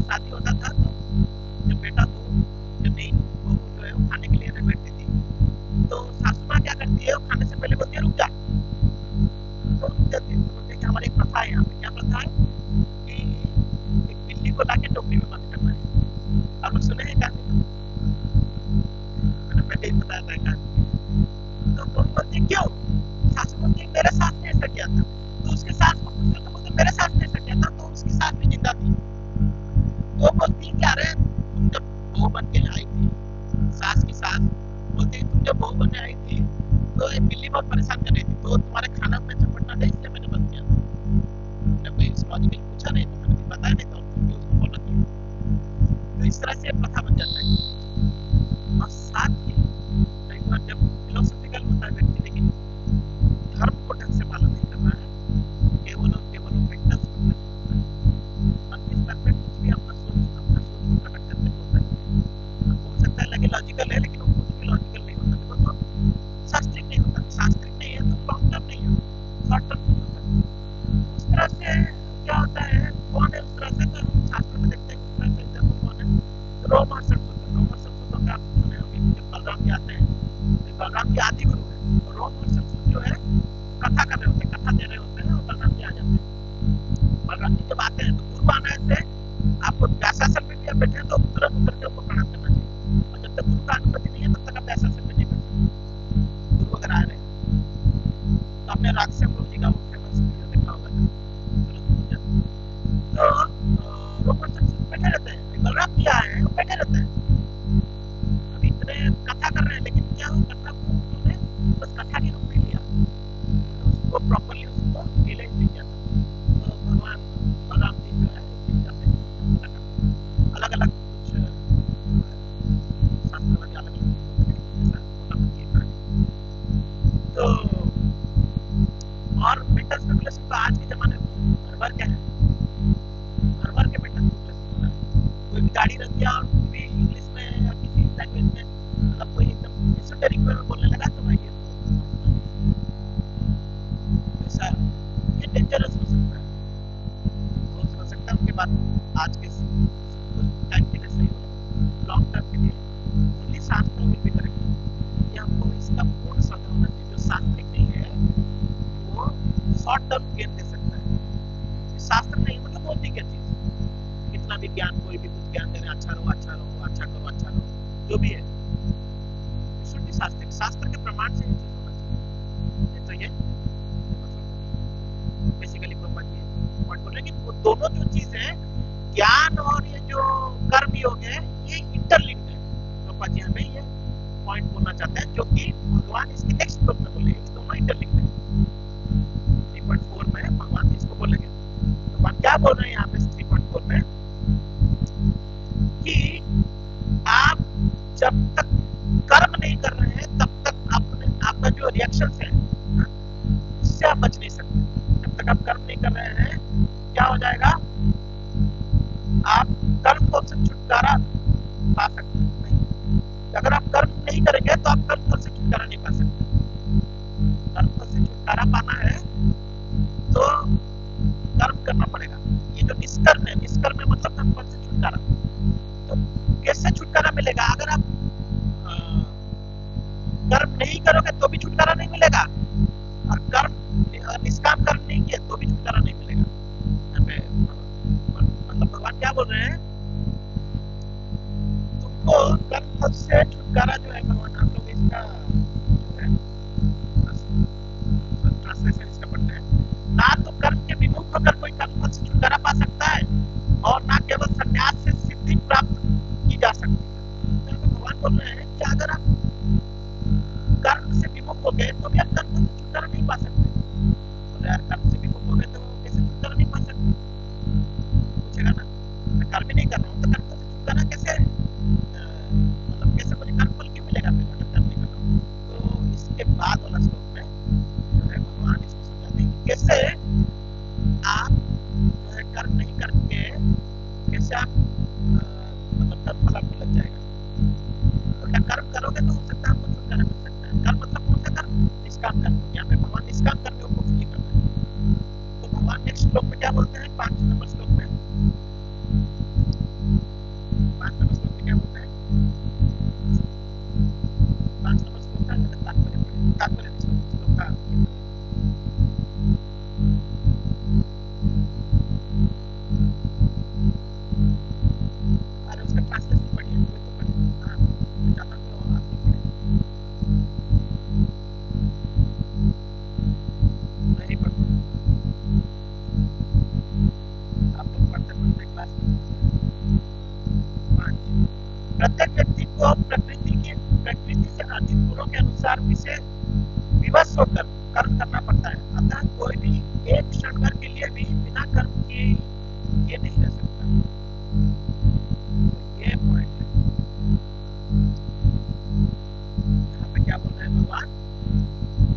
शादी होता था तो जब बेटा तो जब नहीं बहू जो है वो खाने के लिए नहीं बैठती थी तो सासू माँ क्या करती है वो खाने से पहले बोलती है रुक जा, तो रुक जाती है। तो बोलते हैं कि हमारी एक प्रथा है यहाँ पे, क्या प्रथा है कि एक बिल्ली को लाके टोकरी में बंद करना है। आप लोग सुने हैं कहानी? मैंने पहले ही बताया था कहानी। तो बहू बोलती है क्यों? सासू बोलती है मेरे सास ने ऐसा किया था। तो उसके सास को पूछते तो बोलते मेरे सास ने ऐसा किया था, तो उसकी सास भी जिंदा थी। वो बोलती है कि अरे तुम जब बहू बन के आई थी, सास की सास बोलती है तुम जब बहू बनने आई थी तो एक बिल्ली बहुत परेशान कर रही थी, तो तुम्हारे खाना में चपटना था इसलिए मैंने बंद किया था। तुमने कोई लॉजिकली पूछा नहीं, तो मैंने बताया नहीं, तो तुम उसको बोल रही थी। तो इस तरह से प्रथा बन जाता है। और साथ ही कई बार जब फिलोसफिकल होता है व्यक्ति लेकिन धर्म को ढंग से पालन नहीं कर रहा है, केवल और केवल मेंटल्स को मन के स्तर पे कुछ भी अपना सोच को प्रकट करके बोलता है। हो सकता है लगे लॉजिकल है लेकिन वो कुछ भी लॉजिकल नहीं होता, बिकॉज वो शास्त्रिक नहीं होता। शास्त्रिक नहीं है तो लॉन्ग टर्म नहीं है, शॉर्ट टर्म कुछ होता है। उस तरह से क्या होता है, कौन है उस तरह से, तो हम शास्त्र में देखते हैं उस तरह से एग्जाम्पल कौन है, रोमहर्षण सूत्र। रोमहर्षण सूत्र का आप सुने होंगे, जब बलराम जी आते हैं, बलराम जी आदि गुरु है, तो रोमहर्षण सूत्र जो है कथा कर रहे होते हैं, कथा दे रहे होते हैं और बलराम जी आ जाते हैं। बलराम जी जब आते हैं तो गुरु आने से आपको व्यासासन में भी आप बैठे तो तुरंत उतर के उनको प्रणाम करना चाहिए, और जब तक गुरु का अनुमति नहीं है तब तक आप व्यासासन में नहीं बैठ सकते। गुरु अगर आ रहे हैं तो आपने राजश्याम गुरु जी का वो फेमस वीडियो देखा होगा, तुरंत उतर जाते। तो रोमहर्षण सूत्र बैठे रहते हैं, बलराम जी आए हैं वो बैठे रहते हैं, अब इतने कथा कर रहे हैं, लेकिन क्या वो कथा को उन्होंने बस कथा के रूप में लिया, उसको प्रॉपर्ली उसको रियलाइज नहीं किया था। तो भगवान बलराम जी जो है अलग अलग कुछ शास्त्र में अलग अलग तो और मेंटल स्पेकुलेशन तो आज के जमाने में हर बार क्या है, हर बार के मेंटल स्पेकुलेशन हो रहा है। कोई भी गाड़ी रख दिया और कुछ भी इंग्लिश में या किसी लैंग्वेज में, मतलब कोई एकदम एसोटेरिक वे में बोलने लगा तो भाई ऐसा ये डेंजरस हो सकता है। हो सकता है उनके बाद आज के टाइम के लिए सही हो, लॉन्ग टर्म के लिए ओनली शास्त्र विल बी करेक्ट। ये हमको इसका पूर्ण श्रद्धा होना चाहिए, जो शास्त्रिक नहीं है वो शॉर्ट टर्म गेन दे सकता है। शास्त्र नहीं मतलब होती क्या चीज, कितना भी ज्ञान, कोई भी कुछ ज्ञान दे रहे, अच्छा रहो अच्छा रहो अच्छा करो अच्छा रहो, जो भी है शुड बी शास्त्रिक, शास्त्र के प्रमाण से ये चीज होना चाहिए। ये तो ये बेसिकली प्रॉपर ये पॉइंट बोल रहे हैं कि वो दोनों जो चीज है, ज्ञान और ये जो कर्म योग है, ये इंटरलिंक्ड है। प्रॉपर जी हमें ये पॉइंट बोलना चाहते हैं, जो कि भगवान इसके नेक्स्ट श्लोक में बोलेंगे कि दोनों इंटरलिंक्ड है। 3.4 में भगवान इसको बोलेंगे। भगवान क्या बोल रहे हैं यहाँ पे 3.4 में कि आप जब तक कर्म नहीं कर रहे हैं तब तक आपका जो रिएक्शन है उससे आप बच नहीं सकते। जब तक आप कर्म नहीं कर रहे हैं क्या हो जाएगा, आप कर्म फल से छुटकारा पा सकते नहीं। अगर आप कर्म नहीं करेंगे तो आप कर्म फल से छुटकारा नहीं पा सकते। कर्म फल से छुटकारा पाना है तो कर्म करना पड़ेगा। ये जो निष्कर्म है, निष्कर्म है मतलब कर्म फल से छुटकारा। तो कैसे छुटकारा मिलेगा? अगर आप कर्म नहीं करोगे तो भी छुटकारा नहीं मिलेगा, और कर्म निष्काम कर्म नहीं किया तो भी छुटकारा नहीं मिलेगा। मतलब भगवान क्या बोल रहे हैं, तुमको कर्म फल से छुटकारा जो है, भगवान आप लोग इसका जो है ट्रांसलेशन इसका पढ़ते हैं, ना तो कर्म के विमुख होकर कोई कर्म फल से छुटकारा पा सकता है और ना केवल संन्यास से सिद्धि प्राप्त की जा सकती है। तो भगवान बोल रहे हैं कि अगर आप कर्म से विमुख हो गए तो भी आप कर्म से छुटकारा नहीं पा सकते। बोले यार कर्म से विमुख हो गए तो कैसे छुटकारा नहीं पा सकते? पूछेगा ना, मैं कर्म ही नहीं कर रहा हूँ तो कर्म से छुटकारा कैसे, मतलब कैसे मुझे कर्म फल क्यों मिलेगा फिर अगर कर्म नहीं कर रहा हूँ? तो इसके बाद वाला श्लोक में जो है भगवान इसको समझाते हैं कि कैसे आप जो है कर्म नहीं करके कैसे आप मतलब कर्म फल आपको लग जाएगा। तो क्या कर्म करोगे तो हो सकता है आपको छुटकारा मिल सकता है। कर्म मतलब कौन सा कर्म? निष्काम कर्म। यहाँ पे भगवान निष्काम कर्म को नहीं कर रहे हैं। तो भगवान नेक्स्ट श्लोक में क्या बोलते हैं, 5 नंबर श्लोक में प्रत्येक व्यक्ति को प्रकृति से अर्जित गुणों के अनुसार विवश होकर कर्म करना पड़ता है। अतः कोई भी एक क्षण भर के लिए भी बिना कर्म किए नहीं रह सकता। ये पॉइंट है। यहाँ पे क्या बोल रहे हैं भगवान?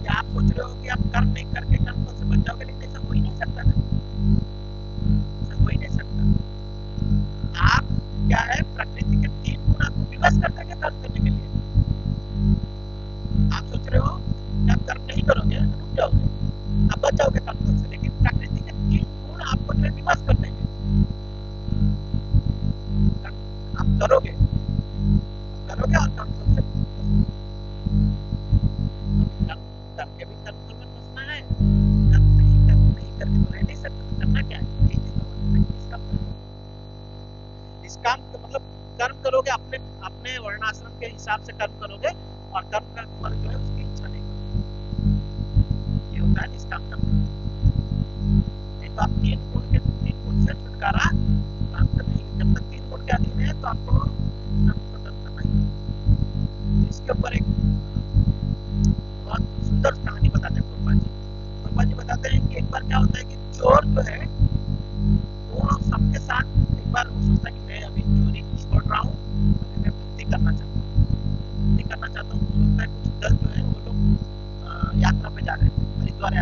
क्या आप सोच रहे हो कि आप कर्म नहीं करके कर्म फल से बच जाओगे? लेकिन ऐसा हो ही नहीं सकता ना, ऐसा हो ही नहीं सकता। आप क्या है, प्रकृति के 3 गुण आपको विवश कर देंगे कर्म करने के लिए। आप सोच रहे हो कि आप कर्म नहीं करोगे, रुक जाओगे, आप बच जाओगे कर्म फल से, लेकिन प्रकृति के 3 गुण आपको जो है विवश कर देंगे। आप करोगे और कर्म फल से करके भी कर्म फल में फंसना है, कर्म नहीं करके तो रह नहीं सकते। तो करना क्या है? यही चीज इस काम का मतलब कर्म करोगे, अपने वर्णाश्रम के हिसाब से कर्म करोगे और कर्म का फल जो है उसकी इच्छा नहीं करोगे। ये होता है निष्काम कर्म। नहीं तो आप 3 गुण से छुटकारा प्राप्त नहीं। जब तक 3 गुण के अधीन है तो आपको कर्म करना ही। इसके ऊपर एक बहुत सुंदर कहानी बताते हैं प्रभुपाद जी बताते हैं कि एक बार क्या होता है कि चोर जो है वो सबके साथ एक बार वो सोचता है कि मैं अभी चोरी छोड़ रहा हूँ, मैं भक्ति करना चाहता हूँ। सोचता है कुछ दल जो है वो लोग यात्रा पे जा रहे थे, हरिद्वार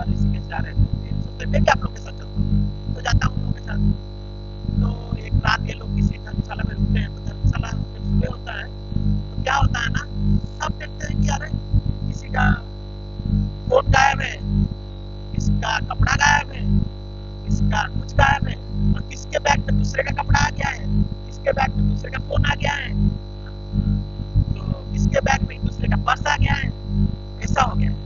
ऋषिकेश जा रहे थे। सोचते मैं क्या आप लोग के साथ चलता हूँ, तो जाता हूँ उन लोगों के साथ। तो एक रात ये लोग किसी धर्मशाला में रुकते हैं। तो धर्मशाला जब सुबह होता है तो क्या होता है ना, सब देखते हैं कि अरे किसी का फोन गायब है, किसका कपड़ा गायब है, किसका कुछ गायब है, और किसके बैग में दूसरे का कपड़ा आ गया है, किसके बैग में दूसरे का फोन आ गया है, तो किसके बैग में दूसरे का पर्स आ गया है। ऐसा हो गया है,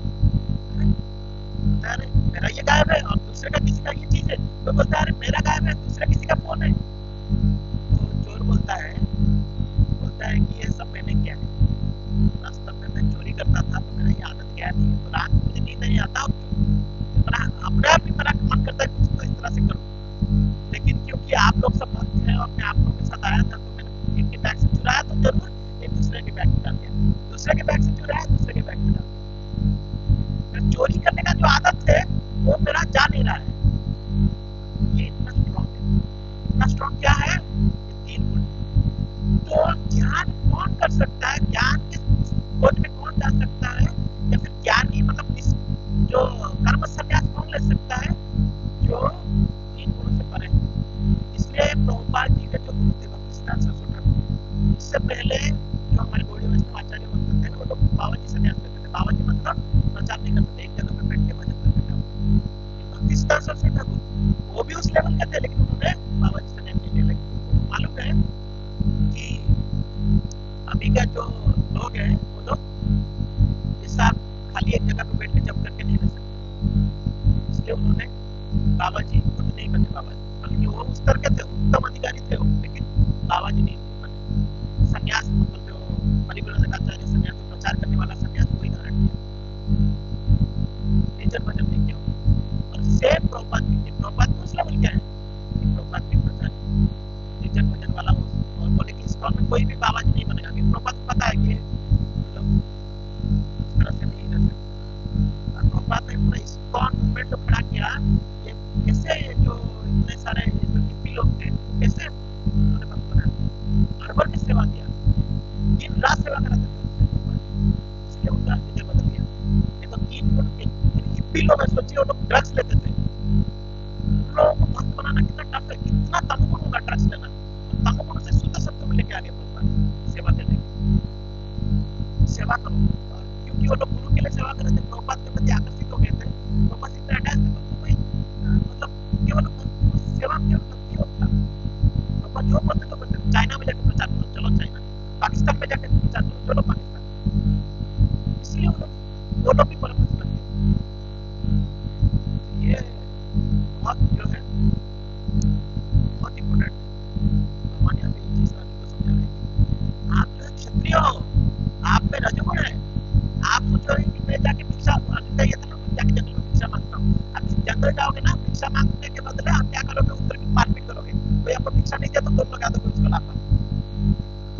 अरे मेरा ये गायब है और दूसरे का किसी का ये चीज है। तो बोलता है अरे मेरा गायब है, दूसरा किसी का फोन है। तो चोर बोलता है कि ये सब मैंने किया है, वास्तव में मैं चोरी करता था तो मेरा ये आदत गया नहीं है। तो रात में मुझे नींद नहीं आता, अपने आप ही मेरा मन करता है कुछ तो इस तरह से करूं। लेकिन क्योंकि आप लोग सब भक्त हैं और मैं आप लोगों के साथ आया था, तो मैंने इनके बैग से चुराया तो जरूर एक दूसरे के बैग में डाल दिया, दूसरे के बैग से चुराया दूसरे के बैग में डाल दिया। चोरी करने का जो आदत है वो मेरा जा नहीं रहा है। ये इतना स्ट्रॉन्ग है। इतना स्ट्रॉन्ग क्या है? 3 गुण। तो ध्यान कौन कर सकता है? ज्ञान के खोज में कौन जा सकता है? या फिर ज्ञानी मतलब इस जो कर्म संन्यास कौन ले सकता है? जो 3 गुणों से परे। इसलिए प्रभुपाद जी के जो गुरु थे भक्तिसिद्धांत सरस्वती ठाकुर, इससे पहले जो हमारे गौड़ीय वैष्णव आचार्य बनते थे ना, वो लोग बाबा जी संन्यास लेते थे। बाबा जी मतलब प्रचार नहीं करते थे, एक जगह पे बैठ के भजन करते थे। भक्तिसिद्धांत सरस्वती ठाकुर वो भी उस लेवल के थे, लेकिन उन्होंने बाबा जी संन्यास नहीं लिया। उनको मालूम है कि अभी का जो लोग हैं वो लोग इस साथ खाली एक जगह पे बैठ के जप करके नहीं रह सकते। इसलिए उन्होंने बाबा जी खुद नहीं बने बाबा जी, बल्कि वो उस तरह के थे, उत्तम अधिकारी थे वो, लेकिन बाबा जी नहीं बने। संन्यास मतलब जो परिव्राजकाचार्य संन्यास प्रचार करने वाला संन्यास वही धारण किया, निर्जन भजन नहीं किया। और सेम प्रभुपाद उस लेवल क्या है कि प्रभुपाद के प्रचार निर्जन भजन वाला हो, और बोले कि इस्कॉन में कोई भी बाबा जी नहीं बनेगा, क्योंकि प्रभुपाद को पता है कि इस तरह से नहीं रह सकते। और प्रभुपाद ने पूरा इस्कॉन मूवमेंट को खड़ा किया। ये कैसे जो इतने सारे जो हिप्पी लोग थे कैसे उन्होंने भक्त बनाया, हर वर्ग की सेवा दिया, दिन रात सेवा कराते थे, इसलिए उनका हृदय बदल गया। नहीं तो 3 गुण के हिप्पी लोग सोचिए, वो लोग ड्रग्स लेते थे। उन लोगों को भक्त बनाना कितना टफ है, कितना तमोगुण होगा ड्रग्स लेना। तमोगुण से शुद्ध सत्व में लेके आगे प्रभुपाद सेवा देने की। सेवा करो, और क्योंकि वो लोग गुरु के लिए सेवा कर रहे थे, प्रभुपाद के प्रति आकर्षित हो गए थे, प्रभुपाद से इतने अटैच थे, तो कोई मतलब केवल सेवा केवल भक्ति होता। प्रभुपाद जो बोलते तो बोलते, चाइना में जाकर प्रचार करो, चलो चाइना, पाकिस्तान में जाकर प्रचार करो, चलो पाकिस्तान। इसलिए वो लोग भी परमहंस बन गए। ये बहुत जो है बहुत इम्पोर्टेंट है। भगवान यहाँ पे ये चीज को समझा रहे हैं। आप जो है क्षत्रिय हो, आप में रजोगुण है। आप सोच रहे हैं कि मैं जाके भिक्षा जाके जंगल में भिक्षा मांगता हूँ। आप जंगल जाओगे ना, भिक्षा मांगने के बदले आप क्या करोगे? उधर की मारपीट करोगे। कोई आपको भिक्षा नहीं दिया तो तुम लगा दोगे उसको लापा।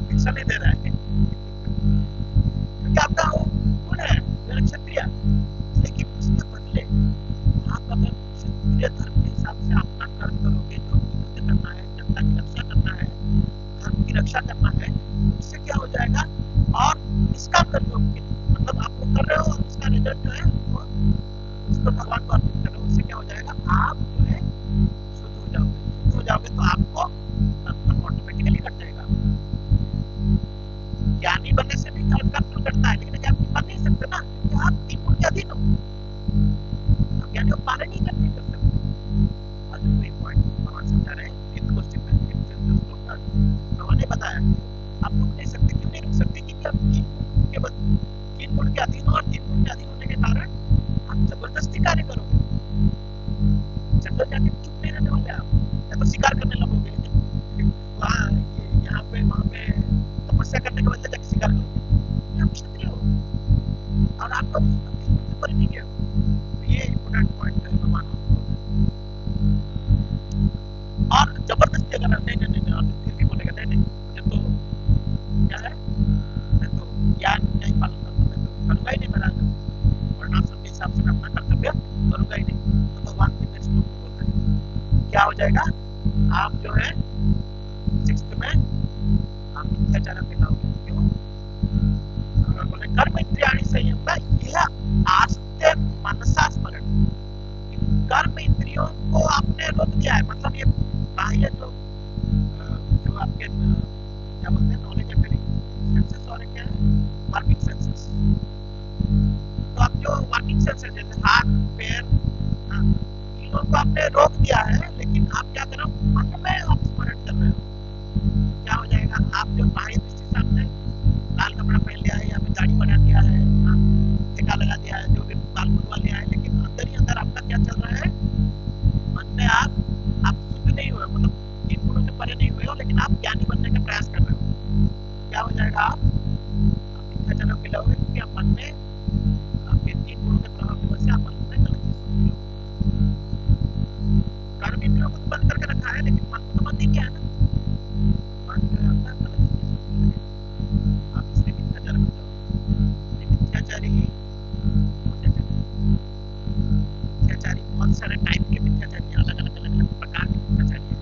शिक्षा नहीं दे रहा है क्योंकि आपका वो गुण है क्षत्रिय, लेकिन उसके बदले आप अगर क्षत्रिय धर्म के हिसाब से अपना कर्म करोगे, जो युद्ध करना है, जनता की रक्षा करना है, धर्म की रक्षा करना है, उससे क्या हो जाएगा, और निष्काम कर्म मतलब आप वो कर रहे हो और उसका रिजल्ट जो है वो उसको भगवान को अर्पित कर रहे हो, उससे क्या हो जाएगा, आप जो है शुद्ध हो जाओगे। शुद्ध हो जाओगे तो आपको कर्म ऑटोमेटिकली कट जाएगा। ज्ञानी बनने से भी कर्म कटता है, लेकिन आप बन नहीं सकते ना, क्योंकि आप तीन गुण के अधीन हो, आप ज्ञानी को पालन ही नहीं कर सकते। आज कोई पॉइंट भगवान समझा रहे हैं, फिफ्थ क्वेश्चन में भगवान ने बताया आप रुक नहीं सकते। क्यों नहीं रुक सकते? क्योंकि आप तीन गुण के अधीन हो, और तीन गुण के अधीन होने के कारण आप जबरदस्ती कार्य करोगे। जंगल जाके चुप नहीं रहने वाले आप, या तो शिकार करने लगोगे, वहाँ यहाँ पे वहाँ पे तपस्या करने के बदले जाके शिकार करोगे। आप क्षत्रिय हो और आपका ऊपर नहीं गया। तो ये इम्पोर्टेंट पॉइंट है भगवान। और जबरदस्ती अगर नहीं नहीं नहीं और फिर भी बोलेगा नहीं नहीं मुझे तो क्या है, मैं तो ज्ञान नहीं पालन करता, मैं तो करूंगा ही नहीं, मेरा वर्णाश्रम के हिसाब से मैं अपना कर्तव्य करूंगा ही नहीं। तो भगवान के नेक्स्ट श्लोक में बोलते हैं क्या हो जाएगा, आप जो है सिक्स्थ में आप मिथ्याचार में लाओगे। क्यों? बोले कर्म इंद्रियाणि संयम, यह आस्ते मनसा स्मरण, कर्म इंद्रियों को आपने रोक दिया है। मतलब ये बाह्य जो आपके क्या बोलते हैं नॉलेज है, सेंसेस और क्या है वर्किंग सेंसेस। तो आप जो वर्किंग सेंसेस जैसे हाथ पैर इन लोगों को आपने रोक दिया है, लेकिन आप क्या कर रहे हो, मन में आप स्मरण कर रहे हो। तो क्या हो जाएगा, आप जो बाह्य दृष्टि से आपने लाल कपड़ा पहन लिया है या फिर गाड़ी बना दिया है, टीका लगा दिया है, जो भी बाल मुंडवा लिया है, लेकिन अंदर ही अंदर आपका क्या चल रहा है, मन में आप शुद्ध नहीं हुए, मतलब तीन गुणों से परे नहीं हुए हो, लेकिन आप ज्ञानी बनने का प्रयास कर रहे हो। क्या हो जाएगा, आप मिथ्याचार में मिलोगे, क्योंकि आप मन में आपके तीन गुणों के प्रभाव की वजह से आप मन में गलत चीज सोच रहे हो। कर्म इंद्रियों को तो बंद करके रखा है, लेकिन मन को तो बंद नहीं किया है ना, मन जो है अपना गलत चीजें सोचने लगे, आप इसलिए मिथ्याचार में जाओगे। मिथ्याचारी मिथ्याचारी बहुत सारे टाइप के मिथ्याचारी, अलग अलग प्रकार के मिथ्याचारी है।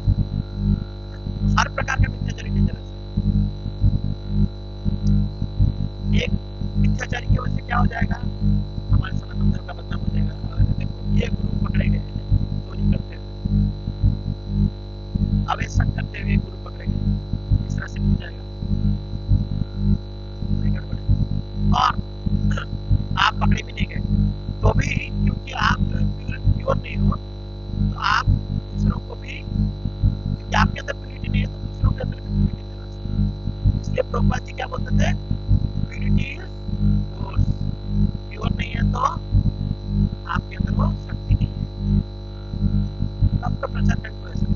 हर प्रकार का मिथ्याचारी डेंजरस है। एक मिथ्याचारी की वजह से क्या हो जाएगा, हमारे सनातन धर्म का बदनाम हो जाएगा। और देखो ये गुरु पकड़े गए चोरी करते हुए, अवेशन करते हुए गुरु पकड़े गए, इस तरह से मिल जाएगा और आप पकड़े भी नहीं गए तो भी, क्योंकि आप प्योर नहीं हो, तो आप दूसरों को भी, क्योंकि आपके अंदर प्योरिटी नहीं है तो दूसरों के अंदर भी प्योरिटी देना चाहिए। इसलिए प्रभुपाद जी क्या बोलते थे, प्योरिटी इज फोर्स, प्योर नहीं है तो आपके अंदर वो शक्ति नहीं है, तब तो प्रचार करने को ऐसा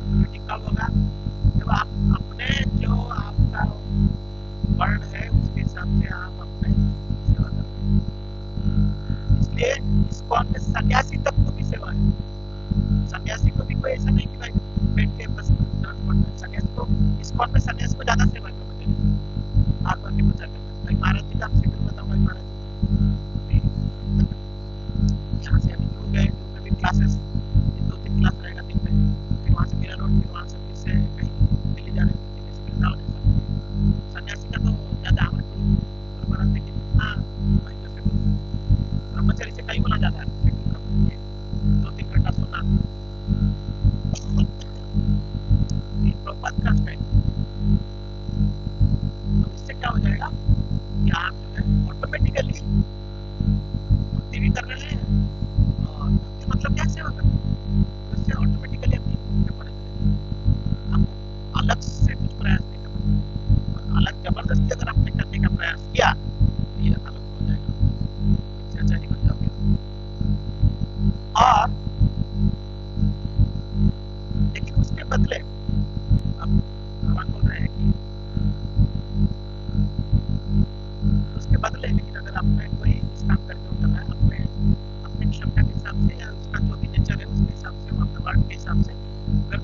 प्योरिटी कब होगा, जब आप अपने जो आपका वर्ण है उसके हिसाब से आप अपने सेवा कर रहे हैं। इसलिए इसको में सन्यासी तक को भी सेवा है। सन्यासी को भी कोई ऐसा नहीं कि भाई बैठ के बस पढ़ना है। सन्यासी को इसको में सन्यासी को ज्यादा सेवा करना चाहिए, हाथ भर के प्रचार करना चाहिए। महाराज जी का आप शेड्यूल बताऊंगा, महाराज यहाँ से अभी जुड़ गए, जुड़ में भी क्लासेस 2-3 क्लास रहेगा दिन में, फिर वहाँ से मीरा रोड, फिर वहाँ से फिर से कहीं दिल्ली जाने सन्यासी का तो ज्यादा हमारे गुरु महाराज ने कितना महीने से ब्रह्मचारी से कई गुना ज्यादा है। 2-3 घंटा सोना प्रभुपाद का स्टाइल। तो इससे क्या हो जाएगा कि आप जो है ऑटोमेटिकली भक्ति भी कर रहे हैं, और भक्ति मतलब क्या सेवा कर रहे हैं, इससे ऑटोमेटिकली अपनी पड़े आपको अलग से कुछ प्रयास नहीं करना, और अलग जबरदस्ती अगर आपने करने का प्रयास किया तो ये अलग हो जाएगा, मिथ्याचारी बन जाओगे। और लेकिन उसके बदले अब भगवान बोल रहे हैं कि उसके बदले, लेकिन अगर आपने कोई इस काम करके उठना है अपने क्षमता के हिसाब से, या उसका जो भी नेचर है उसके हिसाब से, वो अपने वर्ड के हिसाब से अगर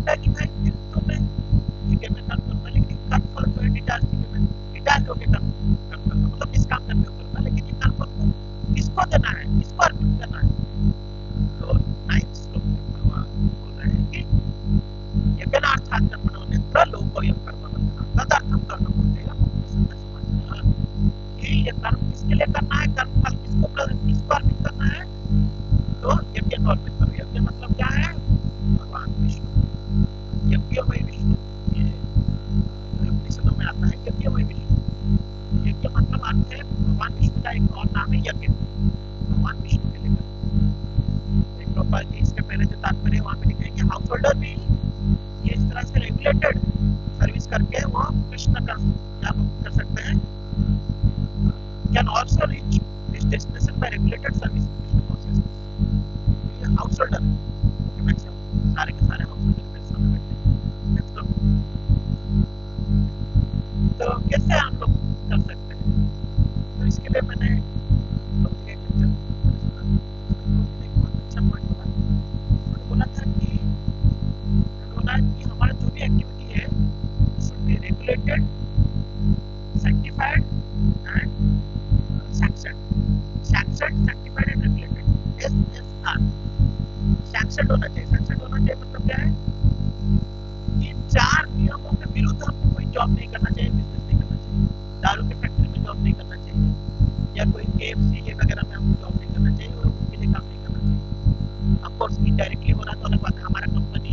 लगता है कि भाई फिर तो मैं ठीक है मैं काम करूंगा, लेकिन कल फल जो है डिटाच थी मैं डिटाच होकर काम करूंगा, मतलब इस काम करने को करूंगा, लेकिन ये कल फल को किसको देना है, किसको अर्पित करना है। तो 9th श्लोक में भगवान बोल रहे हैं कि यज्ञनार्थात् कर्मणो नेत्र लोकोऽयं कर्मबन्धनः तदर्थं कर्म कौन्तेय मुक्तसंगसमाचरः। ये कर्म किसके लिए करना है, कर्म फल किसको अर्पित करना है, तो यज्ञ को अर्पित करो। यज्ञ मतलब क्या है, भगवान विष्णु, यज्ञमय विष्णु, ये उपनिषदों में आता है यज्ञमय विष्णु। यज्ञ मतलब अर्थ है भगवान विष्णु का एक और नाम है यज्ञ, भगवान विष्णु के लिए करना। इसके पहले जो तात्पर्य वहां पे लिखे हैं कि हाउस होल्डर भी ये इस तरह से रेगुलेटेड सर्विस करके वो कृष्ण का क्या कर सकते हैं, can also reach this destination by regulated service Krishna consciousness. ये हाउस होल्डर है, मैक्सिमम सारे के सारे हाउस होल्डर मेरे सामने बैठे हैं। तो कैसे हम लोग कर सकते हैं, तो इसके लिए मैंने अच्छा पॉइंट बोला था कि हमारा जो भी एक्टिविटी है should be regulated, sanctified and sanctioned, sanctified and regulated, SSR, sanctioned होना चाहिए। sanctioned होना चाहिए मतलब क्या है, इन 4 नियमों के विरुद्ध हमको कोई जॉब नहीं करना चाहिए, बिजनेस नहीं करना चाहिए, दारू की फैक्ट्री में जॉब नहीं करना चाहिए, या कोई KFC वगैरह में हमको जॉब नहीं करना चाहिए और उनके लिए काम नहीं करना चाहिए। ऑफकोर्स इनडायरेक्टली हो रहा है तो अलग बात है, हमारा कंपनी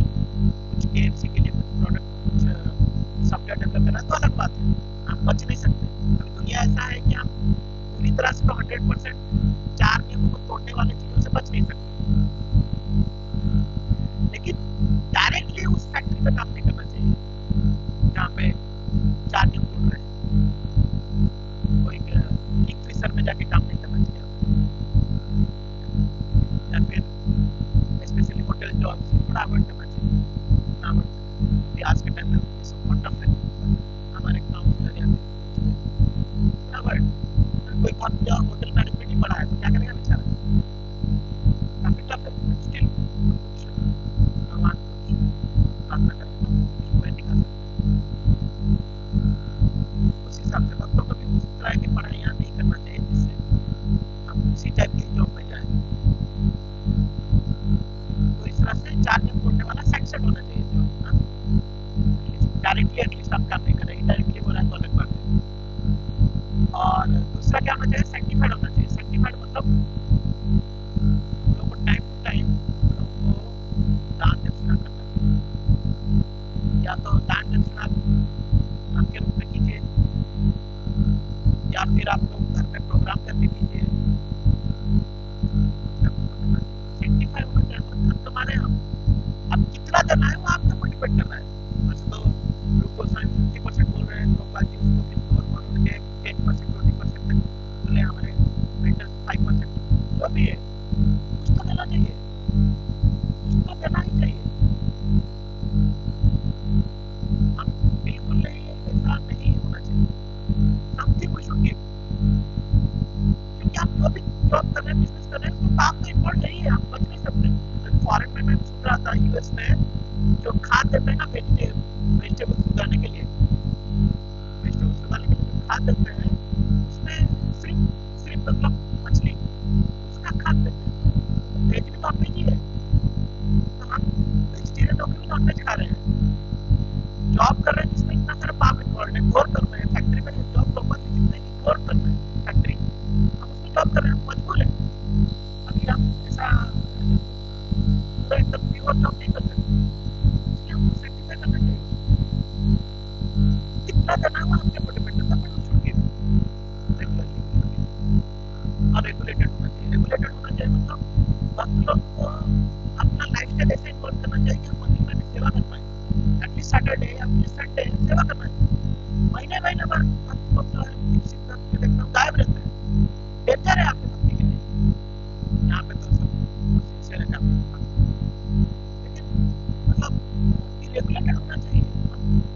कुछ KFC के लिए कुछ प्रोडक्ट कुछ सॉफ्टवेयर डेवलप कर रहा है तो अलग बात है, हम बच नहीं सकते। अभी दुनिया ऐसा है कि हम पूरी तरह से तो 100% 4 नियमों को तोड़ने वाले चीजों से बच नहीं सकते, लेकिन डायरेक्टली उस फैक्ट्री में काम नहीं करना चाहिए जहाँ पे 4 नियम तोड़ रहे हैं। कोई किंग फिशर में जाके काम नहीं करना चाहिए, या फिर स्पेशली होटल जॉब से थोड़ा अवॉइड करना चाहिए। आज के टाइम में बहुत टफ है, हमारे काउंसलर या अवॉइड, कोई बहुत होटल मैनेजमेंट ही पढ़ा है तो क्या करेगा बेचारा, काफी टफ है। स्टिल कुछ भगवान को प्रार्थना करना कोई दिखा सकते, उस हिसाब से भक्तों को भी उस तरह की पढ़ाइयाँ नहीं करना चाहिए जिससे हम उसी टाइप की जॉब में जाए। तो इस तरह से 4 नियम तोड़ने वाला सैंक्शन होना चाहिए जो डायरेक्टली एटलीस्ट आप काम नहीं करेंगे, डायरेक्टली बोला तो अलग बात है। और दूसरा क्या होना चाहिए, सैंक्टिफाइड होना चाहिए। सैंक्टिफाइड मतलब हम लोग को टाइम टू टाइम हम लोग को दान दक्षिणा करना चाहिए, या तो दान दक्षिणा आपके रूप में कीजिए, या फिर आप लोग घर में प्रोग्राम करके कीजिए। सैंक्टिफाई होना चाहिए मतलब कमाने हम अब कितना देना है वो आपके ऊपर डिपेंड कर रहा है। वैसे तो ग्लूकोज 50% बोल रहे हैं, तो बाकी उसको फिर और बढ़ के 10% 20% तक बोले, हमारे मेंटल 5% जो भी है कुछ तो देना चाहिए, कुछ तो देना ही चाहिए। हम बिल्कुल नहीं ऐसा नहीं होना चाहिए, समथिंग वी शुड गिव, क्योंकि आप जो भी जॉब कर रहे हैं बिजनेस कर रहे हैं तो काम तो इन्वॉल्व नहीं है, आप बच नहीं सकते। फॉरेन में मैं सुन रहा था US में जो खाद देते हैं ना वेजिटेबल्स उगाने के लिए, वेजिटेबल्स उगाने के लिए जो खाद देते हैं उसमें सिर्फ मतलब मछली उसका खाद देते हैं। वेज भी नॉन वेज ही है, तो हम वेजिटेरियन होकर भी नॉन वेज खा रहे हैं, जॉब कर रहे हैं जिसमें इतना सारा पाप इन्वॉल्व है, घोर कर्म है। फैक्ट्री में जॉब प्रॉपरली जितने की घोर कर्म है फैक्ट्री, हम उसमें जॉब कर रहे हैं, मजबूर है। अभी हम ऐसा पूरा एकदम प्योर जॉब नहीं कर सकते, इसलिए हमको सैक्रिफाई करना चाहिए। कितना करना है वो आपके ऊपर डिपेंड करता है, बट उस छुट्टी रेगुलरली और रेगुलेटेड होना चाहिए। रेगुलेटेड होना चाहिए मतलब बाकी लोग को अपना लाइफस्टाइल ऐसे इन्वॉल्व करना चाहिए कि हम मंदिर में सेवा कर पाए, एटलीस्ट सैटरडे या संडे सेवा करना चाहिए। महीने भर हम लोग जो है एकदम गायब रहते हैं, डेंजर है आपके भक्ति के लिए। यहाँ पे तो सब सिंसियर है, लेकिन मतलब रेगुलेटेड होना चाहिए।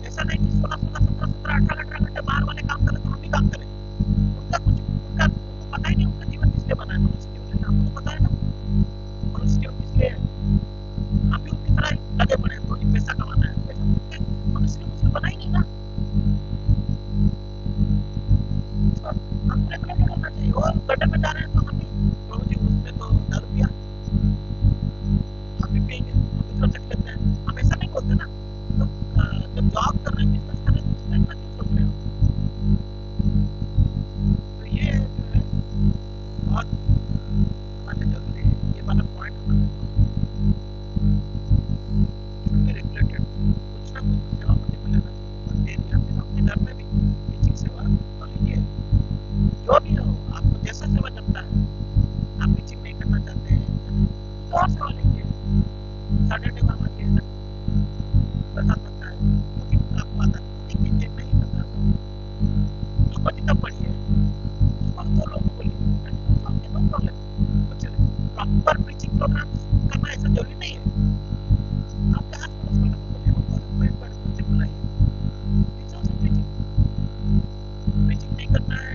ऐसा नहीं कि 16 16 17 17 18 घंटे बाहर वाले काम करें तो हम भी काम करें, उनको पता ही नहीं उनका जीवन किस लिए बना है, मनुष्य जीवन हमको तो पता है ना मनुष्य जीवन किस लिए है, हम भी उनकी तरह लगे पड़े हैं, तो पैसा कमाना प्रसाद बनता है, क्योंकि आपको आता है कुकिंग नहीं पता तो जितना पढ़िए उसको 2 लोगों को बोलिए, नो प्रॉब्लम। कुछ प्रॉपर प्रीचिंग प्रोग्राम्स करना ऐसा जरूरी नहीं है। आपके आस पड़ोस वालों को बोलिए, उनको बच्चे बुलाइए, इट्स ऑल्सो प्रीचिंग। प्रीचिंग नहीं करना है,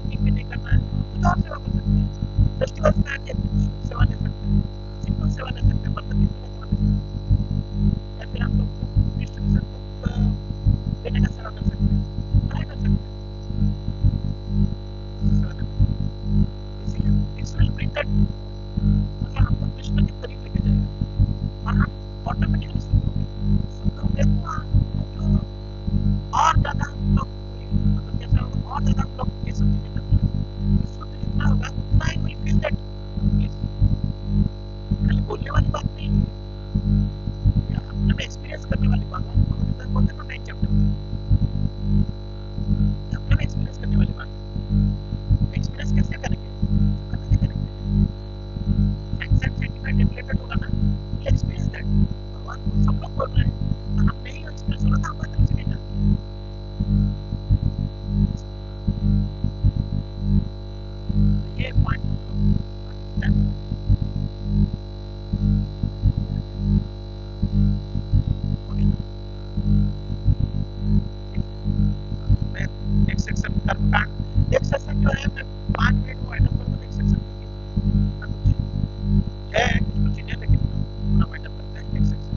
कुकिंग भी नहीं करना है, कुछ और सेवा कर सकते हैं। फेस्टिवल्स में आके सेवा ले सकते हैं, सिंपल सेवा ले सकते हैं, बर्तन धोने का सेवा ले सकते हैं, या फिर हम लोग डिस्ट्रीब्यूशन बुक देने का सेवा कर सकते हैं, ट्राई कर सकते हैं सेवा लेना। इसीलिए दिस विल ब्रिंग दैट, मतलब हमको कृष्ण के करीब लेके जाएगा और हम ऑटोमेटिकली सुन लोगे तो जो और ज़्यादा हम लोग मतलब कैसा होगा, और ज़्यादा हम लोग ये सब चीज़ें करने लगेंगे। शुद्ध जितना होगा उतना ही विल फील दैट खाली बोलने वाली बात नहीं है, या अपने में एक्सपीरियंस करने वाली बात है। बोलते हैं ना 9 चैप्टर, अपने में एक्सपीरियंस करने वाली बात है। एक्सपीरियंस कैसे करेंगे? करने से करेंगे, साइंस एंड सेंटिमेंट रिलेटेड होगा ना, एक्सपीरियंस दैट। भगवान सब लोग बोल रहे हैं, हमने ही एक्सपीरियंस होना था, हमारी तरफ से नहीं जाती। ये पॉइंट मैं नेक्स्ट सेक्शन कर्मकांड, नेक्स्ट सेक्शन जो है मैं 5 मिनट वो आइटम कर दूँ नेक्स्ट सेक्शन है कुछ चीजें, लेकिन पूरा आइटम करते हैं नेक्स्ट सेक्शन।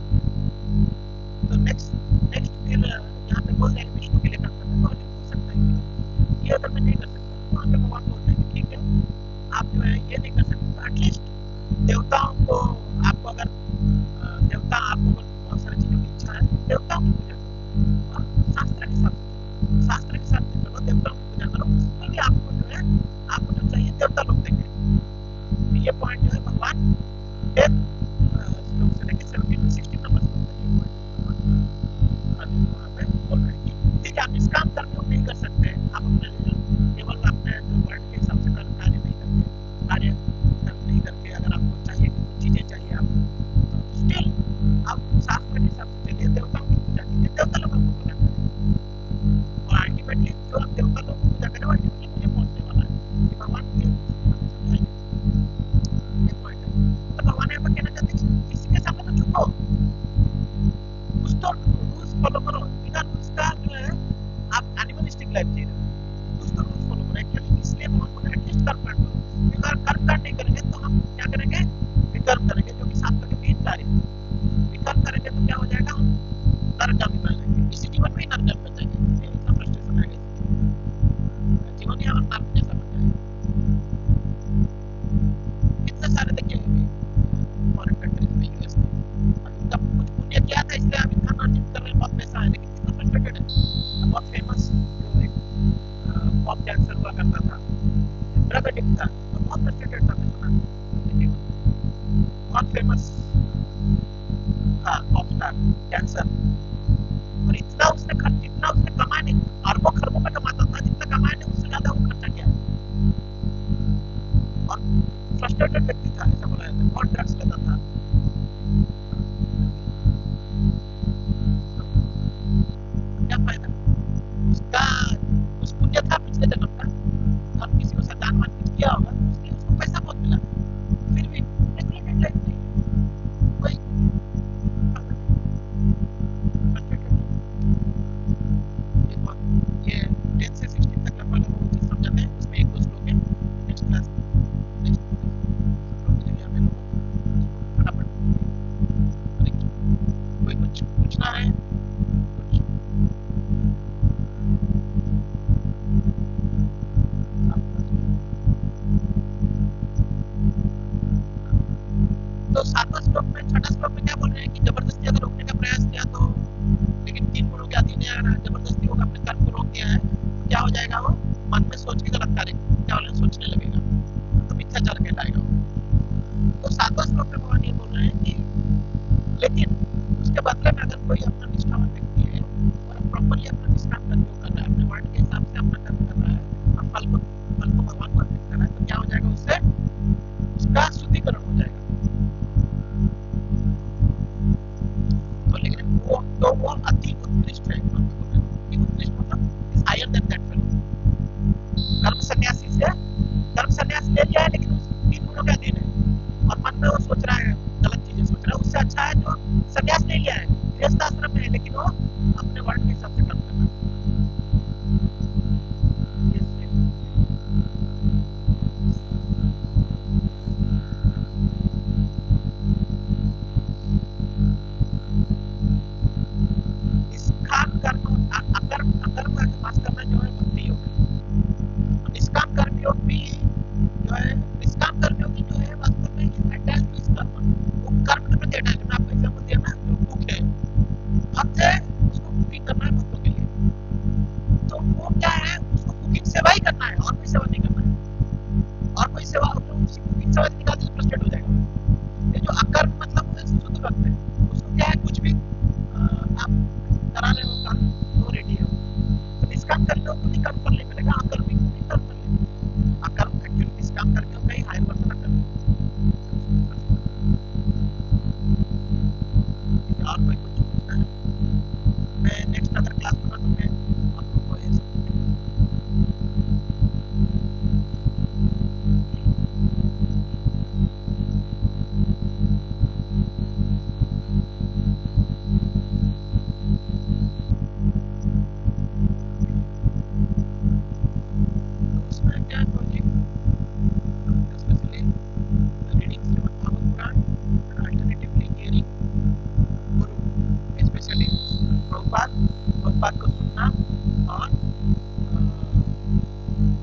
तो नेक्स्ट नेक्स्ट फिर यहाँ पे बोल देंगे विष्णु के लिए काम करते हैं, तो अर्जुन पूछ सकता है ये अगर मैं नहीं कर सकता, तो वहाँ पे भगवान बोलते हैं कि ठीक है, आप जो है ये नहीं कर सकते, तो एटलीस्ट देवताओं को, आपको अगर देवता आपको बहुत सारी चीजों की इच्छा है, देवताओं की पूजा करो और शास्त्र के साथ चलो, देवताओं की पूजा करो, उसमें भी आपको जो है, आपको जो चाहिए देवता लोग देंगे। ये पॉइंट जो है भगवान 10 श्लोक से लेकर 17 to 16 नंबर तक ये पॉइंट वहाँ पे बोल रहे हैं कि ठीक है, आप इस काम करके नहीं कर सकते, आप अपने केवल अपने जो वर्ड के हिसाब से कार्य नहीं करके, कार्य नहीं करके, अगर आपको चाहिए कि कुछ चीजें चाहिए आपको, तो स्टिल आप शास्त्र के हिसाब से चलिए, देवताओं की पूजा कीजिए, देवता लोग आपको प्रदान करेंगे। और अल्टीमेटली जो आप देवता लोग को पूजा करें, अल्टीमेटली मुझे पहुंचने वाला है कि भगवान मुझे समझाएंगे। ये पॉइंट है। तो भगवान यहाँ पर कहना चाहते हैं कि किसी के सामने तो झुको, कुछ तो रूल्स फॉलो करो। बिना रूल्स का जो है आप एनिमलिस्टिक लाइफ जी रहे हो, कुछ तो रूल्स फॉलो करो। एक्चुअली इसलिए भगवान बोले एटलीस्ट कर्मकांड करो, क्योंकि अगर कर्मकांड नहीं करेंगे तो हम क्या करेंगे, विकर्म करेंगे, जो कि शास्त्र के 3 कार्य है। विकर्म करेंगे तो क्या हो जाएगा, हम नरकगामी बन जाएंगे, इसी जीवन में ही नरकगामी बन जाएंगे, इतना फ्रस्ट्रेशन आएगा, जीवन ही हमारा नरक जैसा बन जाएगा। कितने सारे देखिए फॉरेन कंट्रीज में, यूएस में, उनका कुछ पुण्य किया था इसलिए अभी धन अर्जित कर रहे हैं, बहुत पैसा है, लेकिन कितना फ्रस्ट्रेटेड है। बहुत फेमस जो एक पॉप डांसर हुआ करता था, ड्रग एडिक्ट था, तो बहुत फ्रस्ट्रेटेड था, मैं सुना अपने जीवन में। बहुत फेमस था पॉप स्टार डांसर, और इतना उसने खर्च, जितना उसने कमाया नहीं, अरबों खरबों में कमाता था, जितना कमाया नहीं उससे ज्यादा वो खर्चा किया, और फ्रस्ट्रेटेड व्यक्ति था, ऐसा बोला जाता है, बहुत ड्रग्स लेता था। क्या फायदा उसका, उस पुण्य था पिछले जन्म का, और किसी को दान वान कुछ किया होगा, इसलिए उसको पैसा बहुत मिला, फिर भी रेगुलेटेड लाइफ नहीं, कोई ये 10 से 16 तक लगभग वो चीज समझाते हैं, उसमें 1-2 श्लोक है, नेक्स्ट क्लास में नेक्स्ट सब लोग मिलेंगे हमें लोग फटाफट। कोई कुछ पूछना है, कुछ तो 7वां श्लोक में, 6वां श्लोक में क्या बोल रहे हैं कि जबरदस्ती अगर रोकने का प्रयास किया तो, लेकिन 3 गुणों के अधीन है, अगर जबरदस्ती होगा अपने कर्म को रोक दिया है, तो क्या हो जाएगा, वो मन में सोच के गलत कार्य क्या बोले सोचने लगेगा, तो मिथ्याचार कहलाएगा वो। तो 7वां श्लोक में भगवान ये बोल रहे हैं कि लेकिन उसके बदले में अगर कोई अपना निष्ठावान व्यक्ति है और प्रॉपरली अपना निष्काम कर्म कर रहा है, अपने वर्ड के हिसाब से अपना कर्म कर रहा है और फल को भगवान को अर्पित कर रहा है, तो क्या हो जाएगा, उससे उसका शुद्धिकरण हो जाएगा। तो लेकिन वो अति उत्कृष्ट है, उत्कृष्ट मतलब is higher than that fellow. कर्म सन्यासी से कर्म सन्यास ले लिया है लेकिन उसको 3 गुणों का अधीन है और मन में वो सोच रहा है, गलत चीजें सोच रहा है, उससे अच्छा है जो सन्यास ले लिया है, गृहस्थ आश्रम में है लेकिन वो अपने वर्ण के हिसाब से कर्म करना है। निष्काम कर्म अकर्म अकर्म पास करना जो है भक्ति योग है। निष्काम कर्म योग भी जो है, निष्काम कर्म योग जो है वास्तव में अटैच टू इस कर्म, वो कर्म के प्रति अटैच। मैं आपको एग्जांपल दिया ना, जो कुक है, भक्त है, उसको कुकिंग करना है भक्तों के लिए, तो वो क्या है, उसको कुकिंग सेवा ही करना है और कोई सेवा नहीं करना है। और कोई सेवा उसी कुकिंग सेवा से निकाल देगा फ्रस्ट्रेट हो जाएगा। ये जो अकर्म मतलब वो शुद्ध भक्त है, उसको क्या है, कुछ भी आप करा रहे हो काम, वो रेडी है। तो निष्काम कर्मियों को भी कर्म फल नहीं मिलेगा, अकर्मी को भी कर्म फल नहीं मिलेगा। अकर्म एक्चुअली निष्काम कर्मियों का ही हायर वर्जन अकर्म। और कोई कुछ पूछना है, मैं नेक्स्ट अगर क्लास होगा तो मैं आप लोगों को ये सब तो उसमें क्या है जी, specially reading Shrimad Bhagavata Purana and alternatively hearing guru, specially Prabhupada को सुनना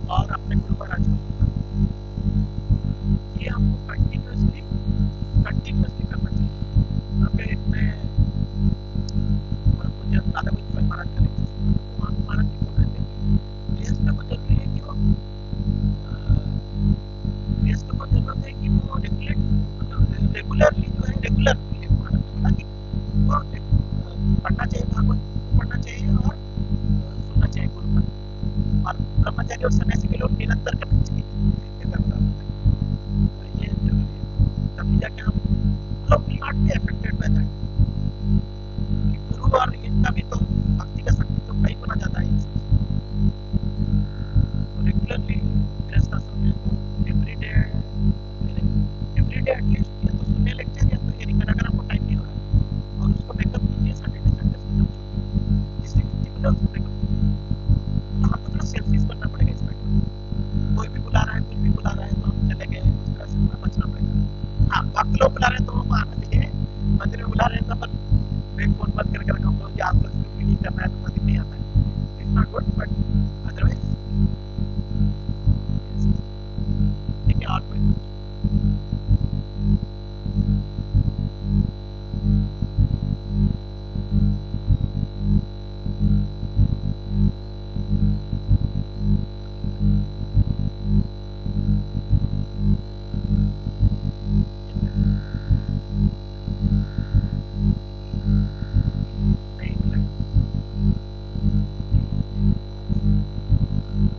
और अपने गुरु महाराज को सुनना, ये हमको कंटिन्यूसली करना चाहिए। यहाँ पे मैं मुझे दादा गुरु महाराज का लेक्चर सुना, तो वहाँ महाराज जी बोल रहे थे कि गृहस्थ को जरूरी है कि वो गृहस्थ को जरूरत है कि वो रेगुलरली जो है, रेगुलर महाराज ने बोला कि वो पढ़ना चाहिए, भागवत को पढ़ना चाहिए और सुनना चाहिए गुरु का। और ब्रह्मचारी और सन्यासी के लोग निरंतर करना चाहिए, तो ये जरूरी है, तभी जाके हम लोग will not be affected by that. कि गुरु और इनका भी तो भक्ति का शक्ति तो कई गुना ज्यादा है इनसे। तो रेगुलरली गृहस्थ आश्रम में तो एवरीडे एटलीस्ट या तो सुनने लेक्चर या तो हियरिंग करना, अगर आपको टाइम नहीं हो रहा, और उसको मेकअप कीजिए सैटरडे संडे में जब छुट्टी, जिसकी छुट्टी मिले उसको मेकअप कीजिए। तो हमको थोड़ा सेल्फिश बनना पड़ेगा इस मैटर। कोई भी बुला रहा है, कुछ भी बुला रहा है तो हम चले गए, उस तरह से थोड़ा बचना पड़ेगा। हाँ, भक्त लोग बुला रहे हैं तो हम आना चाहिए, मंदिर में बुला रहे हैं तो अपन मैं फोन बंद करके रखा हूँ, आज तक सिर्फ मीटिंग करना है तो मंदिर नहीं आता है, it's not good, but otherwise ठीक है। और कोई नहीं मिलेगा,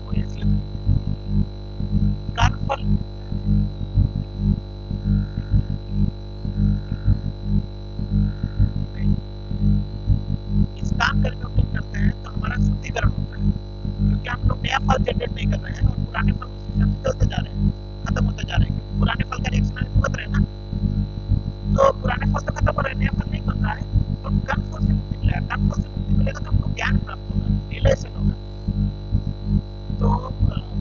कोई इसलिए कर्मफल नहीं। इस काम करके हम लोग करते हैं तो हमारा शुद्धिकरण होता है, क्योंकि हम लोग नया फल जनरेट नहीं कर रहे हैं और पुराने फल उसी हिसाब से चलते जा रहे हैं, खत्म होते जा रहे हैं, क्योंकि पुराने फल का रिएक्शन हमें भुगत रहे हैं ना, तो पुराने फल तो खत्म हो रहे हैं, नया फल नहीं बन रहा है, तो कर्म फल से मुक्ति मिलेगा। कर्म फल से मुक्ति मिलेगा तो हमको ज्ञान प्राप्त होगा, रियलाइजेशन होगा। तो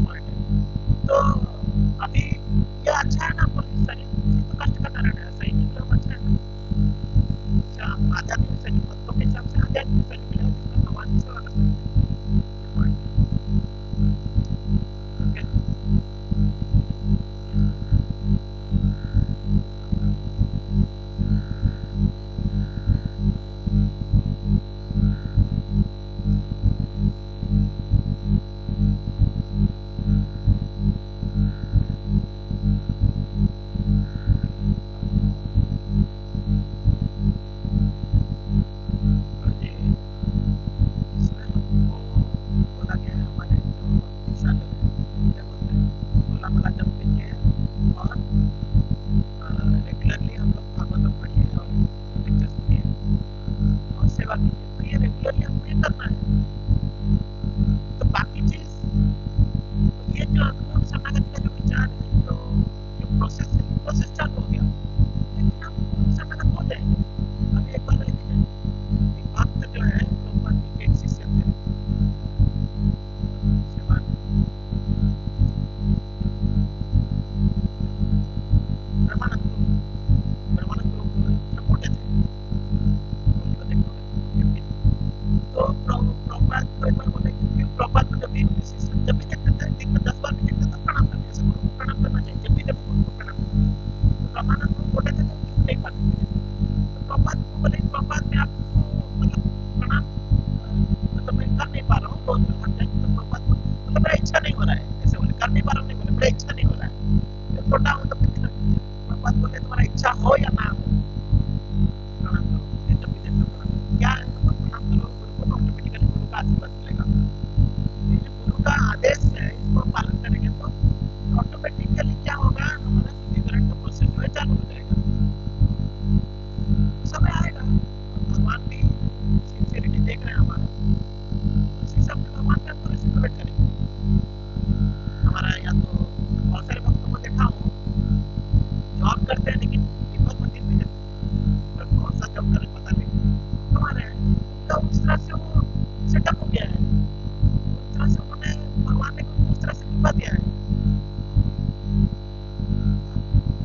पॉइंट है, तो अभी ये अच्छा है ना, आपको शरीर तो कष्ट करना रहना है, सही नहीं मिला अच्छा है ना। अच्छा, आध्यात्मिक शरीर भक्तों के हिसाब से आध्यात्मिक शरीर मिलेगा जिसमें भगवान की सेवा कर सकते हैं। ओके, तो जी इसमें ये करना है। तो बाकी चीज ये जो अनुभव शरणागति का जो विचार है, जो प्रोसेस है, प्रोसेस चालू हो गया, लेकिन हम शरणागत हो जाएंगे। अभी एक बार देखिए, एक भक्त जो है प्रभुपाद जी के एक शिष्य थे, शिवान ब्रह्मानंद गुरु, ब्रह्मानंद गुरु इतना मोटे थे, उन्हीं को देखा होगा। तो प्रभुपाद को एक बार बोले कि प्रभुपाद को जब भी शिष्य जब भी देखते थे, दिन में 10 बार भी देखते थे, प्रणाम करते, ऐसे गुरु को प्रणाम करना चाहिए, जब भी देखो गुरु को प्रणाम करो। तो ब्रह्मानंद गुरु मोटे थे तो झुक नहीं पाते थे। तो प्रभुपाद को बोले, प्रभुपाद मैं आपको मतलब प्रणाम मतलब मैं कर नहीं पा रहा हूँ रोज हर टाइम। तो प्रभुपाद को मतलब मेरा इच्छा नहीं हो रहा है, ऐसे बोले, कर नहीं पा रहा हूँ नहीं बोले, मेरा इच्छा नहीं हो रहा है, मैं छोटा हूँ तब कितना। प्रभुपाद बोले तुम्हारा इच्छा हो या ना हो प्रणाम करो, फिर जब भी देखते प्रणाम करो। क्या है मतलब प्रणाम करो, गुरु को ऑटोमेटिकली गुरु का आशीर्वाद मिलेगा। ये जो गुरु का आदेश है इसको पालन करेंगे तो ऑटोमेटिकली क्या होगा, हमारा शुद्धिकरण का प्रोसेस जो है चालू हो जाएगा, समय आएगा। भगवान भी सिंसियरिटी देख रहे हैं हमारा, उस हिसाब से भगवान का हमको रेसिप्रोकेट करेंगे। हमारा या तो बहुत सारे भक्तों को देखा हूँ जॉब करते हैं लेकिन विपद मंदिर में जाते हैं, पर कौन सा जॉब करें पता नहीं, हमारे उनका उस तरह से वो सेटअप हो गया है, उस तरह से उन्होंने भगवान ने उनको उस तरह से कृपा दिया है।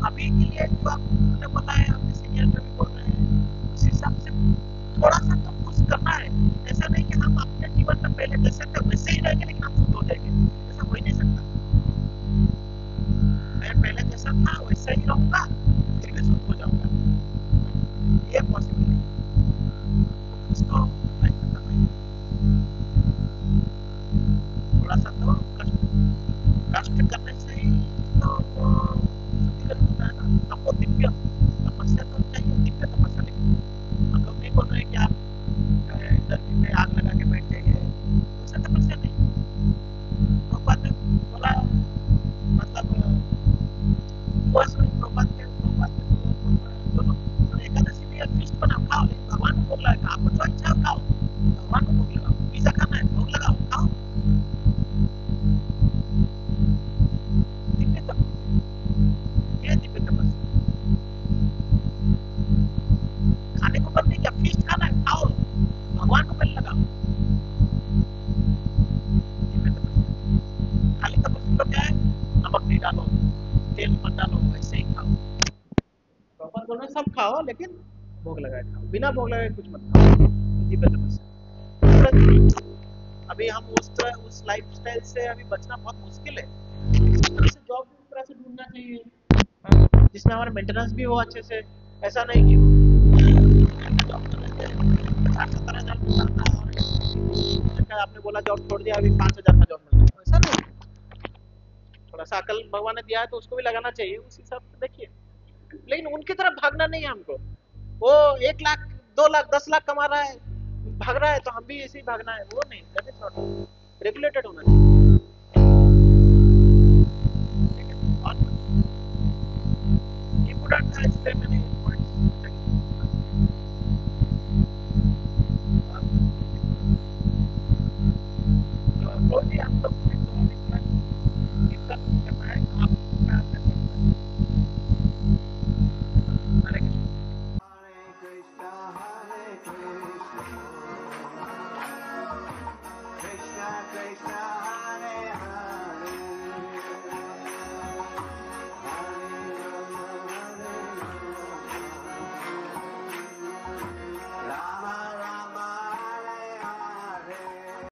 अभी के लिए जो आपने बोला है, अपने सीनियर जो भी बोल रहे हैं, उस हिसाब से थोड़ा सा तो कुछ करना है। ऐसा नहीं कि हम अपने जीवन में पहले जैसे थे वैसे ही रहेंगे लेकिन हम शुद्ध हो जाएंगे, ऐसा हो ही नहीं सकता। मैं पहले जैसा था वैसा ही रहूंगा फिर भी शुद्ध हो जाऊंगा, ये पॉसिबल नहीं। कुछ तो करना है, थोड़ा सा तो कष्ट करने से ही तो शुद्धिकरण होता है ना। हमको दिव्य तपस्या तो चाहिए, दिव्य तपस्या, लेकिन हम लोग नहीं बोल रहे कि आप गर्मी में आग लगा के बैठ जाइए, वैसा तपस्या नहीं। प्रभुपाद ने बोला मतलब दोनों एकादशी में फीस्ट बनाओ, खाओ, लेकिन भगवान को भोग लगाओ, आपको जो इच्छा है खाओ, भगवान को भोग लगाओ, पिज्जा खाना है भोग लगाओ, खाओ। दिव्य तपस्या, ये दिव्य तपस्या। खाने को मन नहीं किया, फीस्ट खाना है खाओ, भगवान को पहले लगाओ, दिव्य तपस्या। खाली तपस्या तो क्या है, नमक नहीं डालो, तेल मत डालो, वैसे ही खाओ। प्रॉपर बोल रहे सब खाओ लेकिन भोग लगाए खाओ, बिना भोग लगाए कुछ मत खाओ, दिव्य तपस्या। अभी हम उस लाइफस्टाइल से अभी बचना बहुत मुश्किल है। इस तरह से जॉब इस तरह से ढूंढना चाहिए जिसमें हमारा मेंटेनेंस भी हो अच्छे से, ऐसा नहीं कि जॉब कर रहे थे 60-70 हजार और आपने बोला जॉब छोड़ दिया अभी 5,000 का जॉब मिल रहा है, ऐसा नहीं। थोड़ा सा अकल भगवान ने दिया है तो उसको भी लगाना चाहिए, उस हिसाब से देखिए। लेकिन उनकी तरफ भागना नहीं है हमको, वो 1 लाख 2 लाख 10 लाख कमा रहा है भाग रहा है तो हम भी ऐसे ही भागना है, वो नहीं, दैट इज नॉट रेगुलेटेड होना चाहिए। और इम्पोर्टेंट था इसलिए मैंने